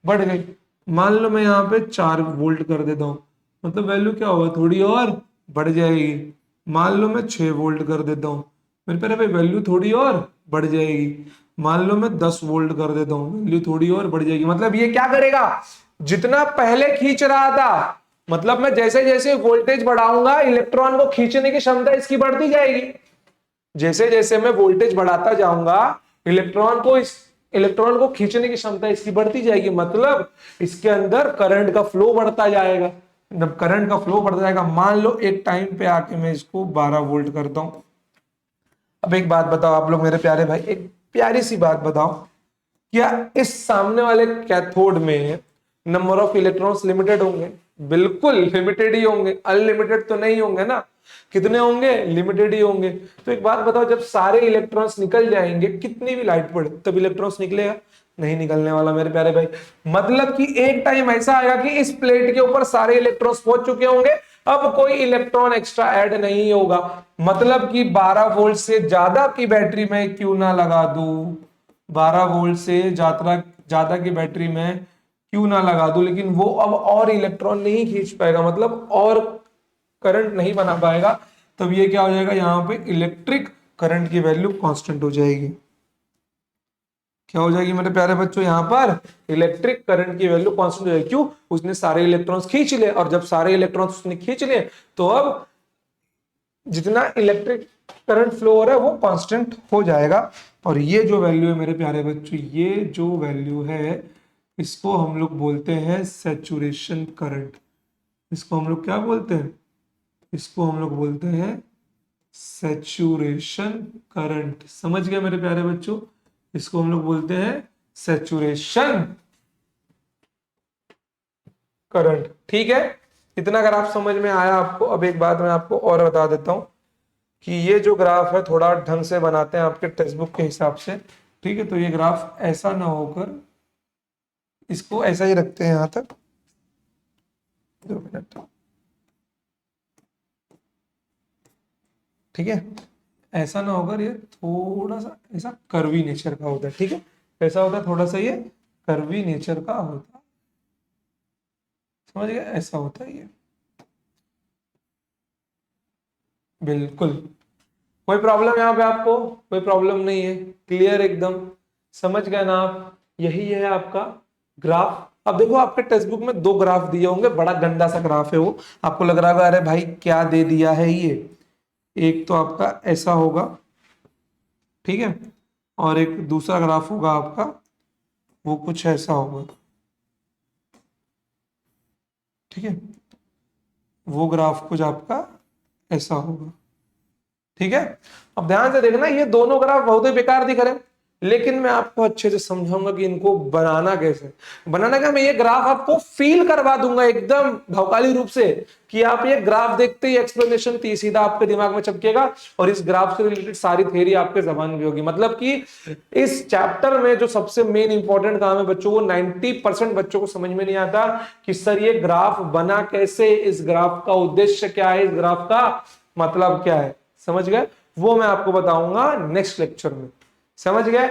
बढ़ गई। मान लो मैं यहाँ पे 4 वोल्ट कर देता हूँ, मतलब वैल्यू क्या होगा, थोड़ी और बढ़ जाएगी। मान लो मैं 6 वोल्ट कर देता हूँ, मेरे पे वैल्यू थोड़ी और बढ़ जाएगी। मान लो मैं 10 वोल्ट कर देता हूँ, वैल्यू थोड़ी और बढ़ जाएगी। मतलब ये क्या करेगा, जितना पहले खींच रहा था, मतलब मैं जैसे जैसे वोल्टेज बढ़ाऊंगा इलेक्ट्रॉन को खींचने की क्षमता इसकी बढ़ती जाएगी। जैसे जैसे मैं वोल्टेज बढ़ाता जाऊंगा इलेक्ट्रॉन को खींचने की क्षमता इसकी बढ़ती जाएगी, मतलब इसके अंदर करंट का फ्लो बढ़ता जाएगा। जब करंट का फ्लो बढ़ता जाएगा, मान लो एक टाइम पे आके मैं इसको 12 वोल्ट करता हूं। अब एक बात बताओ आप लोग मेरे प्यारे भाई, एक प्यारी सी बात बताओ, क्या इस सामने वाले कैथोड में नंबर ऑफ इलेक्ट्रॉन्स लिमिटेड होंगे? बिल्कुल लिमिटेड ही होंगे, अनलिमिटेड तो नहीं होंगे ना। कितने होंगे, लिमिटेड ही होंगे। तो एक बात बताओ, जब सारे इलेक्ट्रॉन्स निकल जाएंगे, कितनी भी लाइट पड़े तब इलेक्ट्रॉन्स निकलेगा? नहीं निकलने वाला मेरे प्यारे भाई। मतलब कि एक टाइम ऐसा आएगा कि इस प्लेट के ऊपर सारे इलेक्ट्रॉन्स पहुंच चुके होंगे, अब कोई इलेक्ट्रॉन एक्स्ट्रा ऐड नहीं होगा। मतलब कि 12 वोल्ट से ज्यादा की बैटरी में क्यों ना लगा दूं, 12 वोल्ट से ज्यादा की बैटरी में क्यों ना लगा दूं, लेकिन वो अब और इलेक्ट्रॉन नहीं खींच पाएगा, मतलब और करंट नहीं बना पाएगा। तब ये क्या हो जाएगा, यहाँ पे इलेक्ट्रिक करंट की वैल्यू कांस्टेंट हो जाएगी। क्या हो जाएगी मेरे प्यारे बच्चों, यहाँ पर इलेक्ट्रिक करंट की वैल्यू कांस्टेंट हो जाएगी। क्यों? उसने सारे इलेक्ट्रॉन्स खींच लिए, और जब सारे इलेक्ट्रॉन्स उसने खींच लिए तो अब जितना इलेक्ट्रिक करंट फ्लो हो रहा है वो कांस्टेंट हो जाएगा। और ये जो वैल्यू है मेरे प्यारे बच्चों, ये जो वैल्यू है इसको हम लोग बोलते हैं सैचुरेशन करंट। इसको हम लोग क्या बोलते हैं, इसको हम लोग बोलते हैं सैचुरेशन करंट। समझ गए मेरे प्यारे बच्चों, इसको हम लोग बोलते हैं सैचुरेशन करंट। ठीक है, इतना अगर आप समझ में आया आपको। अब एक बात मैं आपको और बता देता हूं कि ये जो ग्राफ है थोड़ा ढंग से बनाते हैं आपके टेक्स्ट बुक के हिसाब से। ठीक है, तो ये ग्राफ ऐसा ना होकर इसको ऐसा ही रखते हैं यहां तक। 2 मिनट, ठीक है, ऐसा ना होकर ये थोड़ा सा ऐसा कर्वी नेचर का होता है। ठीक है, कैसा होता है, थोड़ा सा ये कर्वी नेचर का होता है। समझ गए, ऐसा होता है ये, बिल्कुल। कोई प्रॉब्लम यहाँ पे आपको? कोई प्रॉब्लम नहीं है, क्लियर एकदम, समझ गए ना आप? यही है आपका ग्राफ। अब देखो आपके टेक्स्ट बुक में 2 ग्राफ दिए होंगे, बड़ा गंदा सा ग्राफ है वो। आपको लग रहा होगा अरे भाई क्या दे दिया है ये। एक तो आपका ऐसा होगा, ठीक है, और एक दूसरा ग्राफ होगा आपका, वो कुछ ऐसा होगा। ठीक है, वो ग्राफ कुछ आपका ऐसा होगा। ठीक है, अब ध्यान से देखना, ये दोनों ग्राफ बहुत ही बेकार दिख रहे हैं, लेकिन मैं आपको अच्छे से समझाऊंगा कि इनको बनाना कैसे। बनाना क्या, मैं ये ग्राफ आपको फील करवा दूंगा एकदम भौकाली रूप से, कि आप ये ग्राफ देखते ही एक्सप्लेनेशन सीधा आपके दिमाग में चमकेगा, और इस ग्राफ से रिलेटेड सारी थ्योरी आपके जबान में होगी। मतलब कि इस चैप्टर में जो सबसे मेन इंपॉर्टेंट काम है बच्चों, वो 90% बच्चों को समझ में नहीं आता कि सर ये ग्राफ बना कैसे, इस ग्राफ का उद्देश्य क्या है, इस ग्राफ का मतलब क्या है। समझ गए, वो मैं आपको बताऊंगा नेक्स्ट लेक्चर में। समझ गए,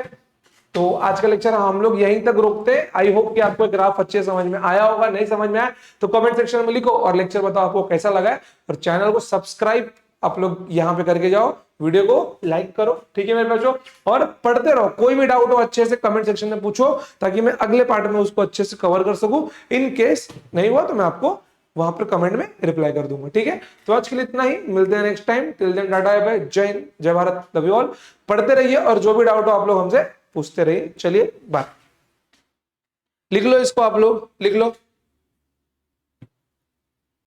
तो आज का लेक्चर हम लोग यहीं तक रोकते हैं। आई होप कि आपको ग्राफ अच्छे समझ में आया होगा। नहीं समझ में आया तो कमेंट सेक्शन में लिखो और लेक्चर बताओ आपको कैसा लगा है, और चैनल को सब्सक्राइब आप लोग यहां पे करके जाओ, वीडियो को लाइक करो। ठीक है मेरे बच्चों, और पढ़ते रहो, कोई भी डाउट हो अच्छे से कमेंट सेक्शन में पूछो, ताकि मैं अगले पार्ट में उसको अच्छे से कवर कर सकूं। इन केस नहीं हुआ तो मैं आपको वहां पर कमेंट में रिप्लाई कर दूंगा। ठीक है, तो आज के लिए इतना ही, मिलते हैं next time. Till then tata bye, जय हिंद, जय भारत, लव यू ऑल। पढ़ते रहिए और जो भी डाउट हो आप लोग हमसे पूछते रहिए। चलिए बाय, लिख लो इसको, आप लोग लिख लो।